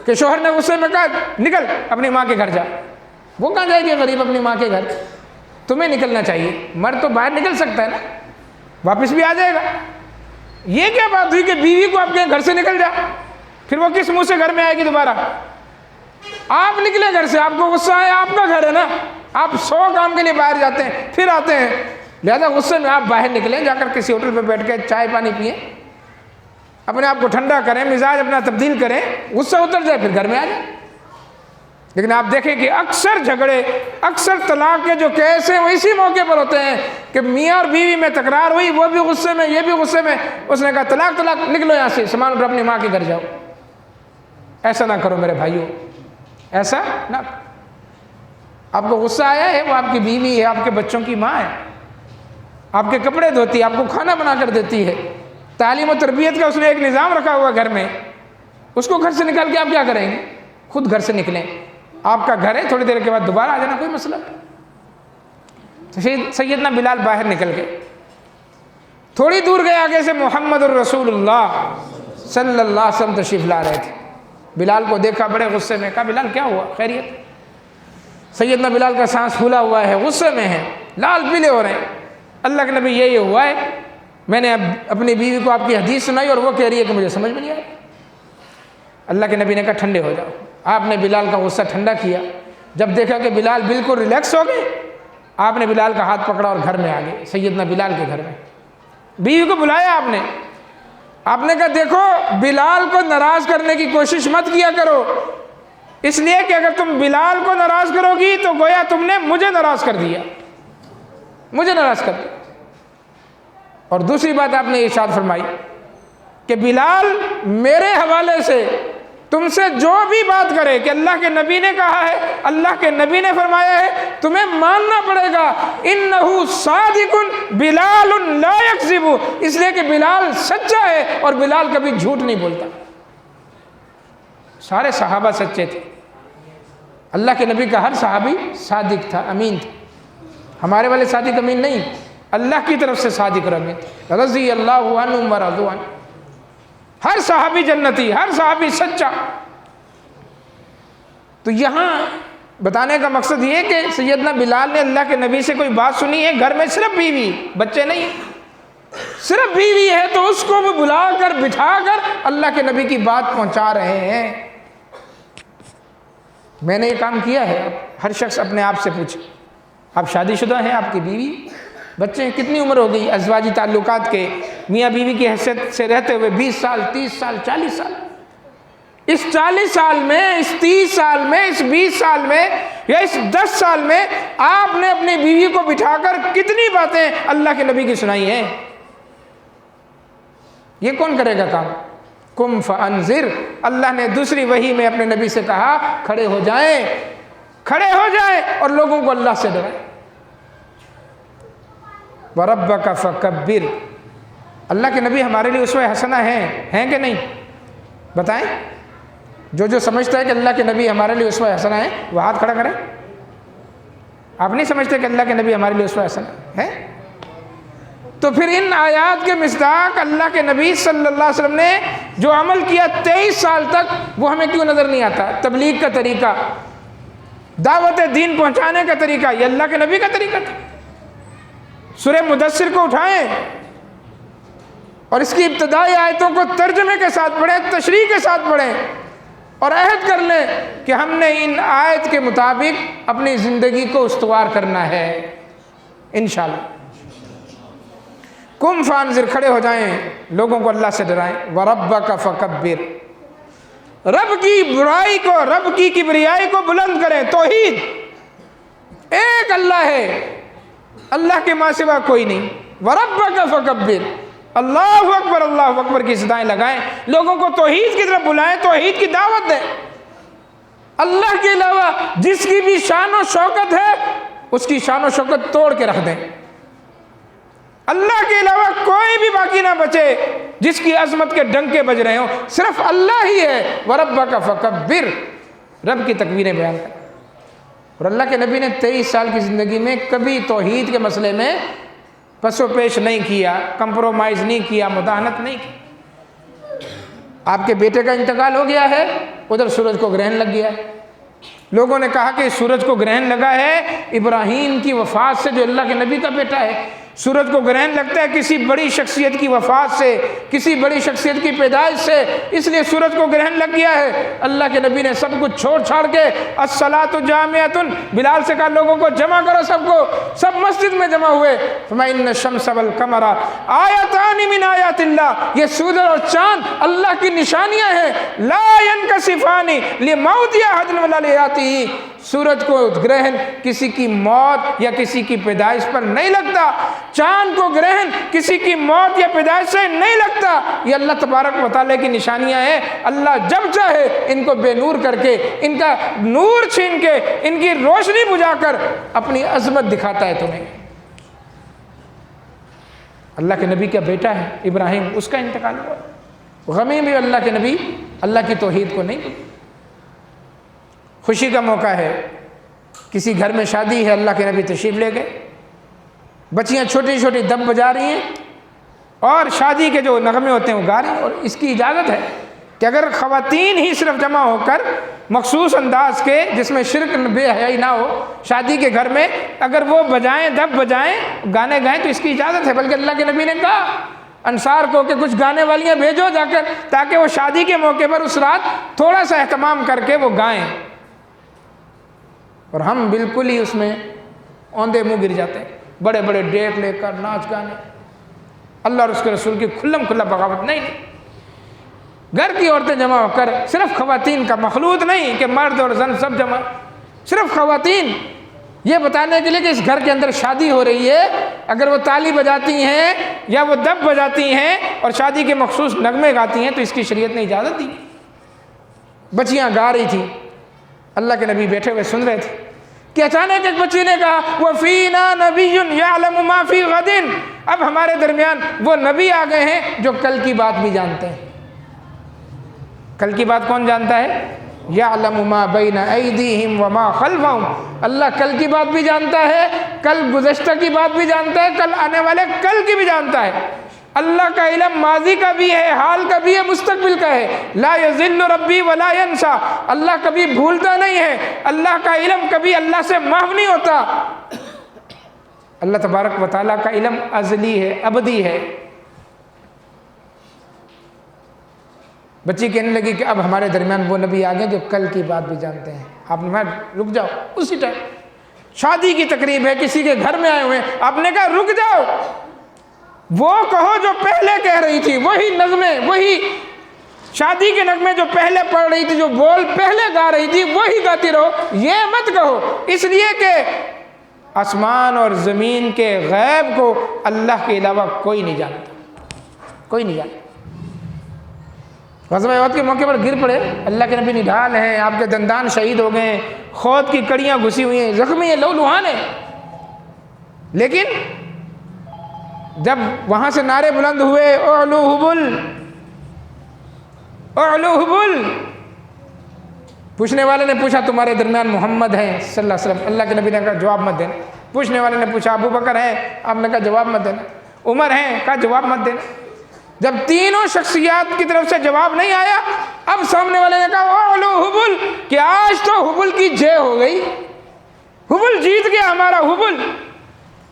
کہ شوہر نے غصے میں کہا نکل اپنی ماں کے گھر جا۔ وہ کہاں جائے گی غریب اپنی ماں کے گھر؟ تمہیں نکلنا چاہیے، مرد تو باہر نکل سکتا ہے نا، واپس بھی آ جائے گا۔ یہ کیا بات ہوئی کہ بیوی کو آپ کے گھر سے نکل جا؟ پھر وہ کس منہ سے گھر میں آئے گی دوبارہ؟ آپ نکلے گھر سے، آپ کو غصہ آیا، آپ کا گھر ہے نا، آپ 100 کام کے لیے باہر جاتے ہیں پھر آتے ہیں، لہذا غصے میں آپ باہر نکلیں، جا کر کسی ہوٹل پہ بیٹھ کے چائے پانی پئیں، اپنے آپ کو ٹھنڈا کریں، مزاج اپنا تبدیل کریں، غصہ اتر جائے پھر گھر میں آ جائیں۔ لیکن آپ دیکھیں کہ اکثر جھگڑے، اکثر طلاق کے جو کیس ہیں وہ اسی موقع پر ہوتے ہیں کہ میاں اور بیوی میں تکرار ہوئی، وہ بھی غصے میں، یہ بھی غصے میں، اس نے کہا طلاق طلاق، نکلو یہاں سے، سامان اٹھا اپنی ماں کے گھر جاؤ۔ ایسا نہ کرو میرے بھائیوں، ایسا نہ۔ آپ کو غصہ آیا ہے، وہ آپ کی بیوی ہے، آپ کے بچوں کی ماں ہے، آپ کے کپڑے دھوتی ہے، آپ کو کھانا بنا کر دیتی ہے، تعلیم و تربیت کا اس نے ایک نظام رکھا ہوا گھر میں، اس کو گھر سے نکال کے آپ کیا کریں گے؟ خود گھر سے نکلیں، آپ کا گھر ہے، تھوڑی دیر کے بعد دوبارہ آ جانا، کوئی مسئلہ نہیں۔ سیدنا بلال باہر نکل گئے، تھوڑی دور گئے، آگے سے محمد الرسول اللہ صلی اللہ علیہ وسلم تشریف لا رہے تھے۔ بلال کو دیکھا، بڑے غصے میں، کہا بلال کیا ہوا، خیریت؟ سیدنا بلال کا سانس پھولا ہوا ہے، غصے میں ہے، لال پیلے ہو رہے ہیں۔ اللہ کے نبی یہ ہوا ہے، میں نے اپنی بیوی کو آپ کی حدیث سنائی اور وہ کہہ رہی ہے کہ مجھے سمجھ میں نہیں آئی۔ اللہ کے نبی نے کہا ٹھنڈے ہو جاؤ۔ آپ نے بلال کا غصہ ٹھنڈا کیا، جب دیکھا کہ بلال بالکل ریلیکس ہو گئے، آپ نے بلال کا ہاتھ پکڑا اور گھر میں آ گئے، سیدنا بلال کے گھر میں۔ بیوی کو بلایا آپ نے کہا دیکھو بلال کو ناراض کرنے کی کوشش مت کیا کرو، اس لیے کہ اگر تم بلال کو ناراض کرو گی تو گویا تم نے مجھے ناراض کر دیا، مجھے ناراض کر دیا۔ اور دوسری بات آپ نے ارشاد فرمائی کہ بلال میرے حوالے سے تم سے جو بھی بات کرے کہ اللہ کے نبی نے کہا ہے، اللہ کے نبی نے فرمایا ہے، تمہیں ماننا پڑے گا۔ انہ صادق بلال لا یکذب، اس لیے کہ بلال سچا ہے اور بلال کبھی جھوٹ نہیں بولتا۔ سارے صحابہ سچے تھے، اللہ کے نبی کا ہر صحابی صادق تھا، امین تھا۔ ہمارے والے صادق امین نہیں، اللہ کی طرف سے صادق اور امین تھے، رضی اللہ عنہم ورضوا عنہ۔ ہر صحابی جنتی، ہر صحابی سچا۔ تو یہاں بتانے کا مقصد یہ کہ سیدنا بلال نے اللہ کے نبی سے کوئی بات سنی ہے، گھر میں صرف بیوی، بچے نہیں، صرف بیوی ہے، تو اس کو وہ بلا کر بٹھا کر اللہ کے نبی کی بات پہنچا رہے ہیں۔ میں نے یہ کام کیا ہے، ہر شخص اپنے آپ سے پوچھے، آپ شادی شدہ ہیں، آپ کی بیوی بچے ہیں، کتنی عمر ہو گئی ازواجی تعلقات کے، میاں بیوی کی حیثیت سے رہتے ہوئے 20 سال 30 سال 40 سال، اس 40 سال میں، اس 30 سال میں، اس 20 سال میں یا اس 10 سال میں آپ نے اپنی بیوی کو بٹھا کر کتنی باتیں اللہ کے نبی کی سنائی ہیں؟ یہ کون کرے گا کام؟ قم فانذر، اللہ نے دوسری وحی میں اپنے نبی سے کہا کھڑے ہو جائیں، کھڑے ہو جائیں اور لوگوں کو اللہ سے ڈرائیں۔ وَرَبَّكَ فَكَبِّرْ، اللہ کے نبی ہمارے لیے اسوہ حسنہ ہیں کہ نہیں؟ بتائیں، جو سمجھتا ہے کہ اللہ کے نبی ہمارے لیے اسوہ حسنہ ہیں وہ ہاتھ کھڑا کریں۔ آپ نہیں سمجھتے کہ اللہ کے نبی ہمارے لیے اسوہ حسنہ ہے؟ تو پھر ان آیات کے مصداق اللہ کے نبی صلی اللہ علیہ وسلم نے جو عمل کیا 23 سال تک وہ ہمیں کیوں نظر نہیں آتا؟ تبلیغ کا طریقہ، دعوت دین پہنچانے کا طریقہ یہ اللہ کے نبی کا طریقہ تھا۔ سورہ مدثر کو اٹھائیں اور اس کی ابتدائی آیتوں کو ترجمے کے ساتھ پڑھیں، تشریح کے ساتھ پڑھیں اور عہد کر لیں کہ ہم نے ان آیت کے مطابق اپنی زندگی کو استوار کرنا ہے انشاءاللہ۔ قم فانذر، کھڑے ہو جائیں، لوگوں کو اللہ سے ڈرائیں۔ وَرَبَّكَ فَكَبِّرْ، رب کی برائی کو، رب کی کبریائی کو بلند کریں۔ توحید، ایک اللہ ہے، اللہ کے ماں سوا کوئی نہیں۔ وَرَبَّكَ فَكَبِّرْ، اللہ اکبر اللہ اکبر کی صدائیں لگائیں، لوگوں کو توحید کی طرف بلائیں، توحید کی دعوت دیں۔ اللہ کے علاوہ جس کی بھی شان و شوکت ہے اس کی شان و شوکت توڑ کے رکھ دیں۔ اللہ کے علاوہ کوئی بھی باقی نہ بچے جس کی عظمت کے ڈنکے بج رہے ہوں، صرف اللہ ہی ہے۔ وَرَبَّكَ فَكَبِّرْ، رب کی تکبیریں بیان کریں۔ اور اللہ کے نبی نے 23 سال کی زندگی میں کبھی توحید کے مسئلے میں پس و پیش نہیں کیا، کمپرومائز نہیں کیا، مداہنت نہیں کی۔ آپ کے بیٹے کا انتقال ہو گیا ہے، ادھر سورج کو گرہن لگ گیا ہے۔ لوگوں نے کہا کہ سورج کو گرہن لگا ہے ابراہیم کی وفات سے، جو اللہ کے نبی کا بیٹا ہے۔ سورج کو گرہن لگتا ہے کسی بڑی شخصیت کی وفات سے، کسی بڑی شخصیت کی پیدائش سے، اس لیے سورج کو گرہن لگ گیا ہے۔ اللہ کے نبی نے سب کچھ چھوڑ چھاڑ کے الصلاۃ جامعۃ، بلال سے کہا لوگوں کو جمع کرو، سب کو، سب مسجد میں جمع ہوئے۔ فَإِنَّ الشَّمْسَ وَالْقَمَرَ آیَتَانِ مِنْ آیَاتِ اللَّهِ، یہ سورج اور چاند اللہ کی نشانیاں ہیں۔ لَا يَنْكَسِفَانِ لِمَوْتِ أَحَدٍ وَلَا لِحَيَاتِهِ، سورج کو گرہن کسی کی موت یا کسی کی پیدائش پر نہیں لگتا، چاند کو گرہن کسی کی موت یا پیدائش سے نہیں لگتا۔ یہ اللہ تبارک و تعالیٰ کی نشانیاں ہیں۔ اللہ جب چاہے ان کو بے نور کر کے، ان کا نور چھین کے، ان کی روشنی بجھا کر اپنی عظمت دکھاتا ہے تمہیں۔ اللہ کے نبی کا بیٹا ہے ابراہیم، اس کا انتقال ہوا، غمی بھی اللہ کے نبی اللہ کی توحید کو نہیں بھولے۔ خوشی کا موقع ہے، کسی گھر میں شادی ہے، اللہ کے نبی تشریف لے گئے، بچیاں چھوٹی چھوٹی دب بجا رہی ہیں اور شادی کے جو نغمے ہوتے ہیں وہ گا رہی ہیں۔ اور اس کی اجازت ہے کہ اگر خواتین ہی صرف جمع ہو کر مخصوص انداز کے جس میں شرک بے حیائی نہ ہو شادی کے گھر میں، اگر وہ بجائیں، دب بجائیں، گانے گائیں تو اس کی اجازت ہے۔ بلکہ اللہ کے نبی نے کہا انصار کو کہ کچھ گانے والیاں بھیجو جا کر، تاکہ وہ شادی کے موقع پر اس رات تھوڑا سا اہتمام کر کے وہ گائیں۔ اور ہم بالکل ہی اس میں اوندے منہ گر جاتے ہیں، بڑے بڑے ڈیک لے کر ناچ گانے۔ اللہ اور اس کے رسول کی کھلم کھلا بغاوت نہیں۔ گھر کی عورتیں جمع ہو کر، صرف خواتین کا، مخلوط نہیں کہ مرد اور زن سب جمع، صرف خواتین، یہ بتانے کے لیے کہ اس گھر کے اندر شادی ہو رہی ہے۔ اگر وہ تالی بجاتی ہیں یا وہ دب بجاتی ہیں اور شادی کے مخصوص نغمے گاتی ہیں تو اس کی شریعت نے اجازت دی۔ بچیاں گا رہی تھیں، اللہ کے نبی بیٹھے ہوئے سن رہے تھے کہ اچانک ایک بچی نے کہا وَفِينَا نَبِيٌّ يَعْلَمُ مَا فِي غَدٍ، اب ہمارے درمیان وہ نبی آ گئے ہیں جو کل کی بات بھی جانتے ہیں۔ کل کی بات کون جانتا ہے؟ يَعْلَمُ مَا بَيْنَ أَيْدِيهِمْ وَمَا خَلْفَهُمْ، اللہ کل کی بات بھی جانتا ہے، کل گزشتہ کی بات بھی جانتا ہے، کل آنے والے کل کی بھی جانتا ہے۔ اللہ کا علم ماضی کا بھی ہے، حال کا بھی ہے، مستقبل کا ہے۔ لا یضل ربی ولا ینسا، اللہ کبھی بھولتا نہیں ہے، اللہ کا علم کبھی اللہ سے محو نہیں ہوتا۔ اللہ تبارک و تعالیٰ کا علم ازلی ہے، ابدی ہے۔ بچی کہنے لگی کہ اب ہمارے درمیان وہ نبی آ گئے جو کل کی بات بھی جانتے ہیں۔ آپ نے کہا رک جاؤ، اسی ٹائم شادی کی تقریب ہے، کسی کے گھر میں آئے ہوئے ہیں، آپ نے کہا رک جاؤ، وہ کہو جو پہلے کہہ رہی تھی، وہی نغمے، وہی شادی کے نغمے جو پہلے پڑھ رہی تھی، جو بول پہلے گا رہی تھی وہی گاتی رہو، یہ مت کہو، اس لیے کہ آسمان اور زمین کے غیب کو اللہ کے علاوہ کوئی نہیں جانتا، کوئی نہیں جانتا۔ غزوہ احد کے موقع پر گر پڑے، اللہ کے نبی نڈھال ہیں، آپ کے دندان شہید ہو گئے ہیں، خود کی کڑیاں گھسی ہوئی ہیں، زخمی ہیں، لہولہان ہیں، لیکن جب وہاں سے نعرے بلند ہوئے اعلو حبل، اعلو حبل، پوچھنے والے نے پوچھا تمہارے درمیان محمد ہیں صلی اللہ علیہ وسلم، اللہ کے نبی نے کہا جواب مت دینا۔ پوچھنے والے نے پوچھا ابو بکر ہیں، آپ نے کہا جواب مت دینا۔ عمر ہیں، کہا جواب مت دینا۔ جب تینوں شخصیات کی طرف سے جواب نہیں آیا، اب سامنے والے نے کہا اولو حبل، کہ آج تو حبل کی جے ہو گئی، حبل جیت گیا ہمارا حبل۔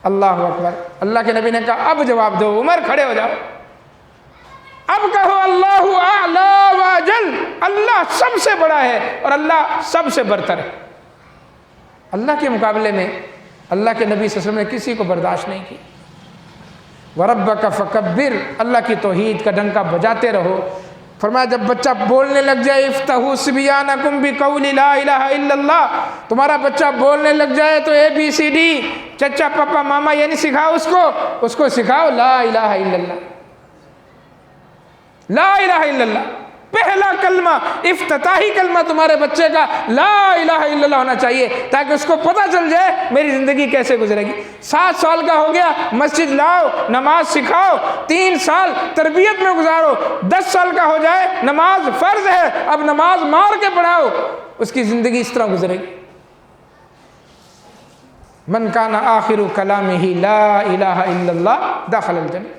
اللہ اکبر۔ اللہ کے نبی نے کہا اب جواب دو، عمر کھڑے ہو جاؤ، اب کہو اللہ اعلی و اجل، اللہ سب سے بڑا ہے اور اللہ سب سے برتر ہے۔ اللہ کے مقابلے میں اللہ کے نبی صلی اللہ علیہ وسلم نے کسی کو برداشت نہیں کی۔ وَرَبَّكَ فَكَبِّرْ، اللہ کی توحید کا ڈنکا بجاتے رہو۔ فرمایا جب بچہ بولنے لگ جائے افتحوا صبیانکم بقول لا الہ الا اللہ، تمہارا بچہ بولنے لگ جائے تو ABCD، چچا پاپا ماما یہ نہیں سکھاؤ اس کو سکھاؤ لا الہ الا اللہ، لا الہ الا اللہ۔ پہلا کلمہ، افتتاحی کلمہ تمہارے بچے کا لا الہ الا اللہ ہونا چاہیے، تاکہ اس کو پتہ چل جائے میری زندگی کیسے گزرے گی۔ 7 سال کا ہو گیا، مسجد لاؤ، نماز سکھاؤ، 3 سال تربیت میں گزارو، 10 سال کا ہو جائے نماز فرض ہے، اب نماز مار کے پڑھاؤ، اس کی زندگی اس طرح گزرے گی۔ من کان آخر کلامہ لا الہ الا اللہ دخل الجنہ،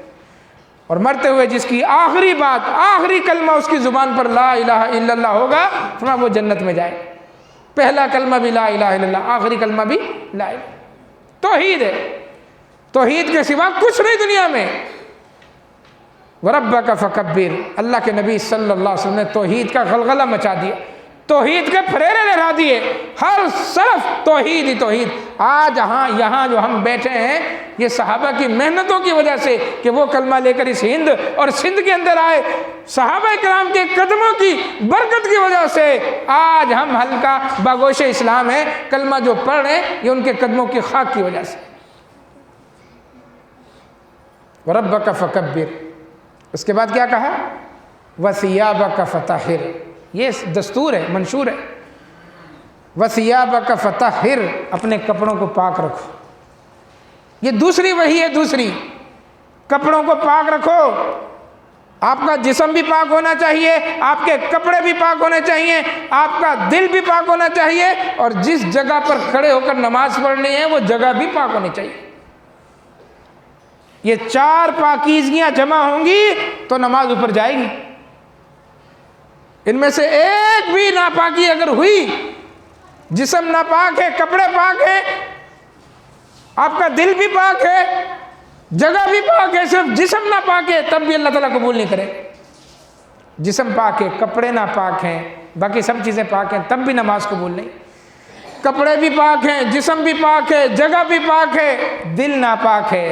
اور مرتے ہوئے جس کی آخری بات، آخری کلمہ اس کی زبان پر لا الہ الا اللہ ہوگا، فرمایا وہ جنت میں جائے۔ پہلا کلمہ بھی لا الہ الا اللہ، آخری کلمہ بھی لا الہ۔ توحید ہے، توحید کے سوا کچھ نہیں دنیا میں۔ وَرَبَّكَ فَكَبِّرْ، اللہ کے نبی صلی اللہ علیہ وسلم نے توحید کا غلغلہ مچا دیا، توحید کے پھریرے لہرا دیے، ہر صرف توحید ہی توحید۔ آج یہاں جو ہم بیٹھے ہیں یہ صحابہ کی محنتوں کی وجہ سے کہ وہ کلمہ لے کر اس ہند اور سندھ کے اندر آئے، صحابہ کرام کے قدموں کی برکت کی وجہ سے آج ہم ہلکا باگوش اسلام ہیں، کلمہ جو پڑھ رہے ہیں یہ ان کے قدموں کی خاک کی وجہ سے۔ وَرَبَّكَ فَكَبِّرْ، اس کے بعد کیا کہا؟ وَثِيَابَكَ فَطَهِّرْ، یہ دستور ہے، منشور ہے۔ وَثِيَابَكَ فَطَهِّرْ، اپنے کپڑوں کو پاک رکھو، یہ دوسری وحی ہے، دوسری، کپڑوں کو پاک رکھو۔ آپ کا جسم بھی پاک ہونا چاہیے، آپ کے کپڑے بھی پاک ہونے چاہیے، آپ کا دل بھی پاک ہونا چاہیے، اور جس جگہ پر کھڑے ہو کر نماز پڑھنی ہے وہ جگہ بھی پاک ہونی چاہیے۔ یہ 4 پاکیزگیاں جمع ہوں گی تو نماز اوپر جائے گی۔ ان میں سے ایک بھی ناپاکی اگر ہوئی، جسم ناپاک ہے، کپڑے پاک ہیں، آپ کا دل بھی پاک ہے، جگہ بھی پاک ہے، صرف جسم ناپاک ہے، تب بھی اللہ تعالیٰ قبول نہیں کرے۔ جسم پاک ہے، کپڑے ناپاک ہیں، باقی سب چیزیں پاک ہیں، تب بھی نماز قبول نہیں۔ کپڑے بھی پاک ہیں، جسم بھی پاک ہے، جگہ بھی پاک ہے، دل ناپاک ہے،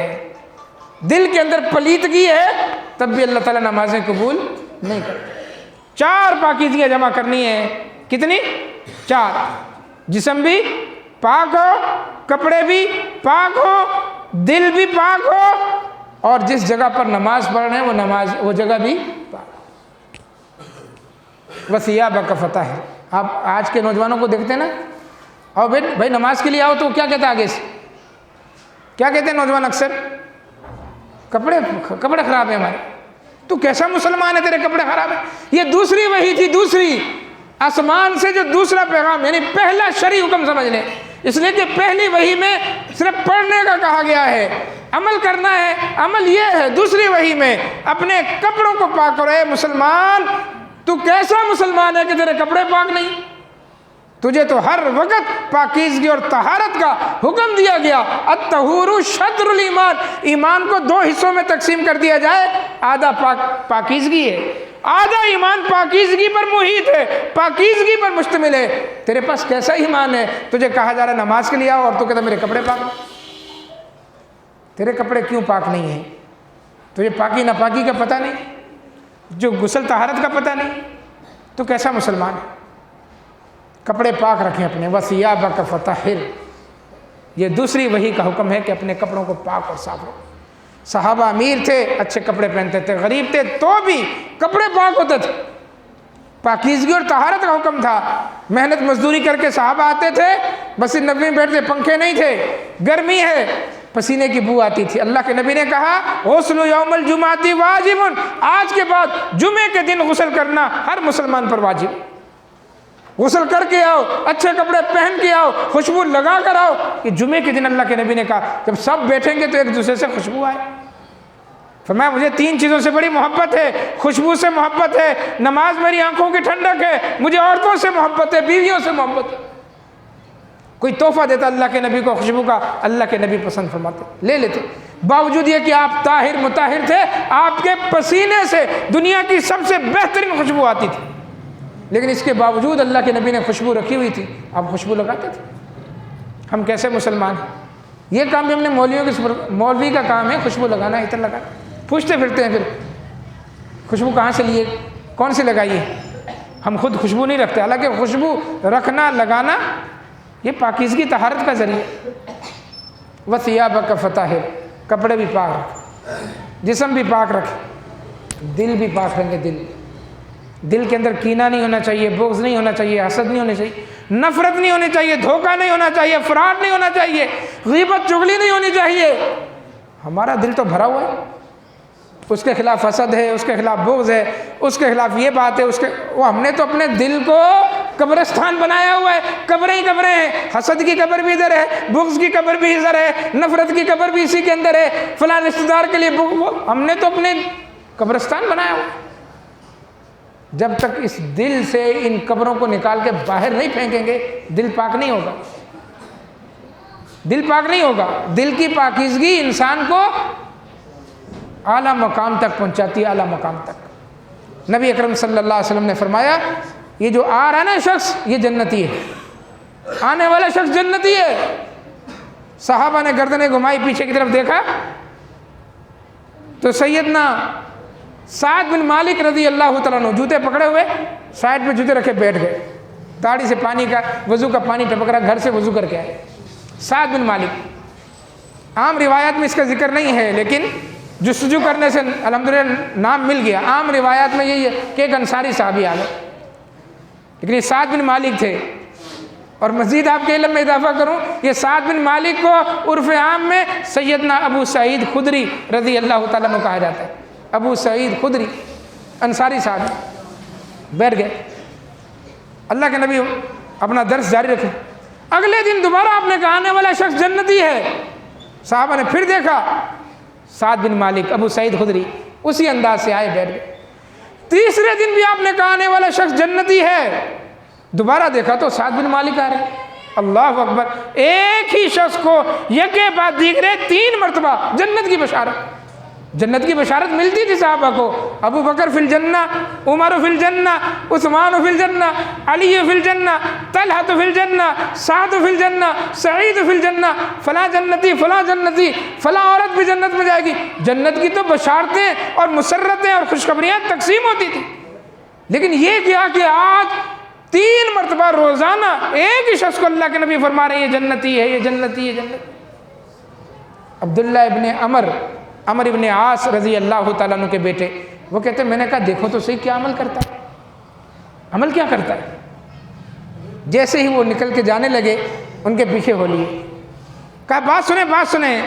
دل کے اندر پلیتگی ہے، تب بھی اللہ تعالیٰ نمازیں قبول نہیں کرتے۔ 4 پاکیزگیاں جمع کرنی ہے، کتنی؟ 4، جسم بھی پاک ہو، کپڑے بھی پاک ہو، دل بھی پاک ہو، اور جس جگہ پر نماز پڑھ رہے ہیں وہ جگہ بھی پاک۔ وَثِيَابَكَ فَطَهِّرْ، آپ آج کے نوجوانوں کو دیکھتے ہیں نا، آؤ بھائی نماز کے لیے آؤ، تو کیا کہتے ہیں آگے سے؟ کیا کہتے ہیں نوجوان اکثر؟ کپڑے خراب ہیں ہمارے۔ تو کیسا مسلمان ہے، تیرے کپڑے خراب ہیں؟ یہ دوسری وحی تھی، دوسری آسمان سے جو دوسرا پیغام، یعنی پہلا شرعی حکم سمجھ لیں، اس لیے کہ پہلی وحی میں صرف پڑھنے کا کہا گیا ہے، عمل کرنا ہے، عمل یہ ہے۔ دوسری وحی میں اپنے کپڑوں کو پاک کرو۔ اے مسلمان، تو کیسا مسلمان ہے کہ تیرے کپڑے پاک نہیں؟ تجھے تو ہر وقت پاکیزگی اور طہارت کا حکم دیا گیا۔ الطہور شطر الایمان، ایمان کو 2 حصوں میں تقسیم کر دیا جائے، آدھا پاکیزگی ہے، آدھا ایمان پاکیزگی پر محیط ہے، پاکیزگی پر مشتمل ہے۔ تیرے پاس کیسا ایمان ہے؟ تجھے کہا جا رہا ہے نماز کے لیے آؤ، اور تو کہتا میرے کپڑے پاک ہیں۔ تیرے کپڑے کیوں پاک نہیں ہیں؟ تجھے پاکی ناپاکی کا پتہ نہیں، جو غسل طہارت کا پتہ نہیں، تو کیسا مسلمان ہے؟ کپڑے پاک رکھیں اپنے۔ وَثِيَابَكَ فَطَهِّرْ، یہ دوسری وحی کا حکم ہے کہ اپنے کپڑوں کو پاک اور صاف رکھو۔ صحابہ امیر تھے، اچھے کپڑے پہنتے تھے، غریب تھے تو بھی کپڑے پاک ہوتے تھے۔ پاکیزگی اور طہارت کا حکم تھا۔ محنت مزدوری کر کے صحابہ آتے تھے، مسجد نبوی میں بیٹھتے، پنکھے نہیں تھے، گرمی ہے، پسینے کی بو آتی تھی۔ اللہ کے نبی نے کہا غسل یوم الجمعۃ واجب، آج کے بعد جمعے کے دن غسل کرنا ہر مسلمان پر واجب۔ غسل کر کے آؤ، اچھے کپڑے پہن کے آؤ، خوشبو لگا کر آؤ۔ کہ جمعے کے دن اللہ کے نبی نے کہا جب سب بیٹھیں گے تو ایک دوسرے سے خوشبو آئے۔ فرمایا مجھے 3 چیزوں سے بڑی محبت ہے، خوشبو سے محبت ہے، نماز میری آنکھوں کی ٹھنڈک ہے، مجھے عورتوں سے محبت ہے، بیویوں سے محبت ہے۔ کوئی تحفہ دیتا اللہ کے نبی کو خوشبو کا، اللہ کے نبی پسند فرماتے، لے لیتے، باوجود یہ کہ آپ طاہر مطہر تھے، آپ کے پسینے سے دنیا کی سب سے بہترین خوشبو آتی تھی، لیکن اس کے باوجود اللہ کے نبی نے خوشبو رکھی ہوئی تھی، آپ خوشبو لگاتے تھے۔ ہم کیسے مسلمان ہیں؟ یہ کام بھی ہم نے مولوی کا کام ہے خوشبو لگانا، عطر لگانا، پوچھتے پھرتے ہیں پھر خوشبو کہاں سے لیے، کون سی لگائیے؟ ہم خود خوشبو نہیں رکھتے، حالانکہ خوشبو رکھنا لگانا یہ پاکیزگی طہارت کا ذریعہ۔ وَثِيَابَكَ فَطَهِّرْ، کپڑے بھی پاک رکھ، جسم بھی پاک رکھ، دل بھی پاک رکھیں گے۔ دل کے اندر کینہ نہیں ہونا چاہیے، بغض نہیں ہونا چاہیے، حسد نہیں ہونا چاہیے، نفرت نہیں ہونی چاہیے، دھوکہ نہیں ہونا چاہیے، فراڈ نہیں ہونا چاہیے، غیبت چغلی نہیں ہونی چاہیے۔ ہمارا دل تو بھرا ہوا ہے، اس کے خلاف حسد ہے، اس کے خلاف بغض ہے، اس کے خلاف یہ بات ہے، ہم نے تو اپنے دل کو قبرستان بنایا ہوا ہے، قبریں ہی قبریں ہیں، حسد کی قبر بھی ادھر ہے، بغض کی قبر بھی ادھر ہے، نفرت کی قبر بھی اسی کے اندر ہے، فلاں رشتہ دار کے لیے ہم نے تو اپنے قبرستان بنایا ہوا ہے۔ جب تک اس دل سے ان قبروں کو نکال کے باہر نہیں پھینکیں گے، دل پاک نہیں ہوگا، دل پاک نہیں ہوگا۔ دل کی پاکیزگی انسان کو اعلیٰ مقام تک پہنچاتی ہے، اعلیٰ مقام تک۔ نبی اکرم صلی اللہ علیہ وسلم نے فرمایا یہ جو آ رہا نا شخص یہ جنتی ہے، آنے والا شخص جنتی ہے۔ صحابہ نے گردنیں گھمائی، پیچھے کی طرف دیکھا تو سیدنا سعد بن مالک رضی اللہ تعالیٰ عنہ جوتے پکڑے ہوئے سائڈ پہ جوتے رکھے بیٹھ گئے، داڑھی سے پانی کا وضو کا پانی ٹپک رہا، گھر سے وضو کر کے آئے۔ سعد بن مالک، عام روایات میں اس کا ذکر نہیں ہے لیکن جستجو کرنے سے الحمدللہ نام مل گیا۔ عام روایات میں یہی ہے کہ ایک انصاری صحابی آ گئے، لیکن یہ سعد بن مالک تھے۔ اور مزید آپ کے علم میں اضافہ کروں، یہ سعد بن مالک کو عرف عام میں سیدنا ابو سعید خدری رضی اللہ تعالیٰ عنہ کہا جاتا ہے۔ ابو سعید خدری انصاری صاحب بیٹھ گئے، اللہ کے نبی اپنا درس جاری رکھے۔ اگلے دن دوبارہ آپ نے کہا آنے والا شخص جنتی ہے۔ صحابہ نے پھر دیکھا سعد بن مالک ابو سعید خدری اسی انداز سے آئے، بیٹھ گئے۔ تیسرے دن بھی آپ نے کہا آنے والا شخص جنتی ہے، دوبارہ دیکھا تو سعد بن مالک آ رہے۔ اللہ اکبر، ایک ہی شخص کو یکے بعد دیگرے 3 مرتبہ جنت کی بشارت، جنت کی بشارت ملتی تھی صحابہ کو۔ ابو بکر فی الجنہ، عمر فی الجنہ، عثمان فی الجنہ، علی فی الجنہ، طلحہ فی الجنہ، سعد فی الجنہ، سعید فی الجنہ، فلاں جنتی، فلاں جنتی، فلاں عورت بھی جنت میں جائے گی۔ جنت کی تو بشارتیں اور مسرتیں اور خوشخبریاں تقسیم ہوتی تھی، لیکن یہ کیا کہ آج 3 مرتبہ روزانہ ایک ہی شخص کو اللہ کے نبی فرما رہے ہیں یہ جنتی ہے، یہ جنتی ہے، جنت۔ عبداللہ ابن عمر ابن عاص رضی اللہ تعالیٰ عنہ کے بیٹے، وہ کہتے ہیں میں نے کہا دیکھو تو صحیح کیا عمل کرتا ہے، عمل کیا کرتا ہے۔ جیسے ہی وہ نکل کے جانے لگے ان کے پیچھے ہو لیے، کہا بات سنیں،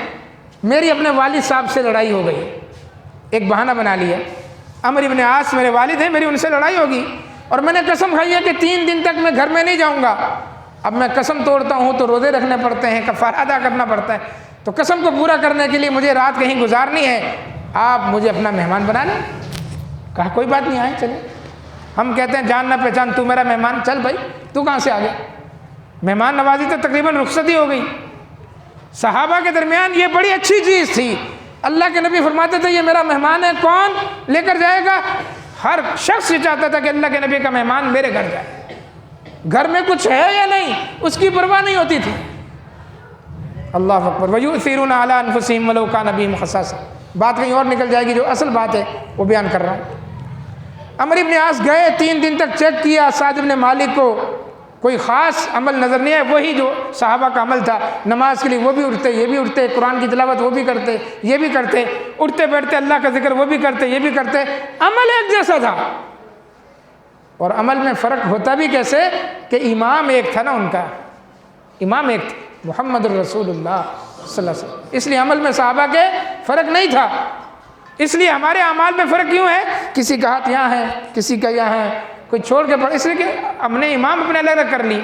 میری اپنے والد صاحب سے لڑائی ہو گئی۔ ایک بہانہ بنا لیا، عمر ابن عاص میرے والد ہیں، میری ان سے لڑائی ہوگی اور میں نے قسم کھائی ہے کہ 3 دن تک میں گھر میں نہیں جاؤں گا۔ اب میں قسم توڑتا ہوں تو روزے رکھنے پڑتے ہیں، کفارہ ادا کرنا پڑتا ہے، تو قسم کو پورا کرنے کے لیے مجھے رات کہیں گزارنی ہے، آپ مجھے اپنا مہمان بنا لیں۔ کہا کوئی بات نہیں، آئے چلیں۔ ہم کہتے ہیں جان نہ پہچان، تو میرا مہمان، چل بھائی تو کہاں سے آ گیا؟ مہمان نوازی تو تقریباً رخصت ہی ہو گئی۔ صحابہ کے درمیان یہ بڑی اچھی چیز تھی، اللہ کے نبی فرماتے تھے یہ میرا مہمان ہے، کون لے کر جائے گا؟ ہر شخص یہ چاہتا تھا کہ اللہ کے نبی کا مہمان میرے گھر جائے، گھر میں کچھ ہے یا نہیں اس کی پرواہ نہیں ہوتی تھی۔ اللہ اکبر، وَيُؤْثِرُونَ عَلَىٰ أَنفُسِهِمْ وَلَوْ كَانَ بِهِمْ خَصَاصَةٌ۔ بات کہیں اور نکل جائے گی، جو اصل بات ہے وہ بیان کر رہا ہوں۔ عمر ابن عاص گئے، 3 دن تک چیک کیا، سعد بن مالک کو کوئی خاص عمل نظر نہیں آیا، وہی جو صحابہ کا عمل تھا، نماز کے لیے وہ بھی اٹھتے، یہ بھی اٹھتے، قرآن کی تلاوت وہ بھی کرتے، یہ بھی کرتے، اٹھتے بیٹھتے اللہ کا ذکر وہ بھی کرتے، یہ بھی کرتے، عمل ایک جیسا تھا۔ اور عمل میں فرق ہوتا بھی کیسے کہ امام ایک تھا نا، ان کا امام ایک تھا، محمد الرسول اللہ صلی اللہ علیہ وسلم۔ اس لیے عمل میں صحابہ کے فرق نہیں تھا۔ اس لیے ہمارے اعمال میں فرق کیوں ہے؟ کسی کا ہاتھ یہاں ہے، کسی کا یہاں ہے، کوئی چھوڑ کے پڑھ، اس لیے کہ ہم نے امام اپنے الگ کر لی۔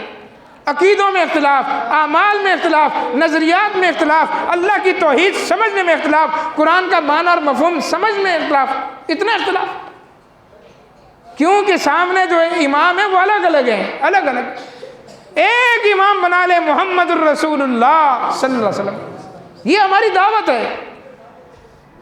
عقیدوں میں اختلاف، اعمال میں اختلاف، نظریات میں اختلاف، اللہ کی توحید سمجھنے میں اختلاف، قرآن کا معنی اور مفہوم سمجھ میں اختلاف، اتنا اختلاف کیونکہ سامنے جو امام ہے وہ الگ الگ ہیں، الگ الگ۔ ایک امام بنا لے محمد الرسول اللہ صلی اللہ علیہ وسلم، یہ ہماری دعوت ہے۔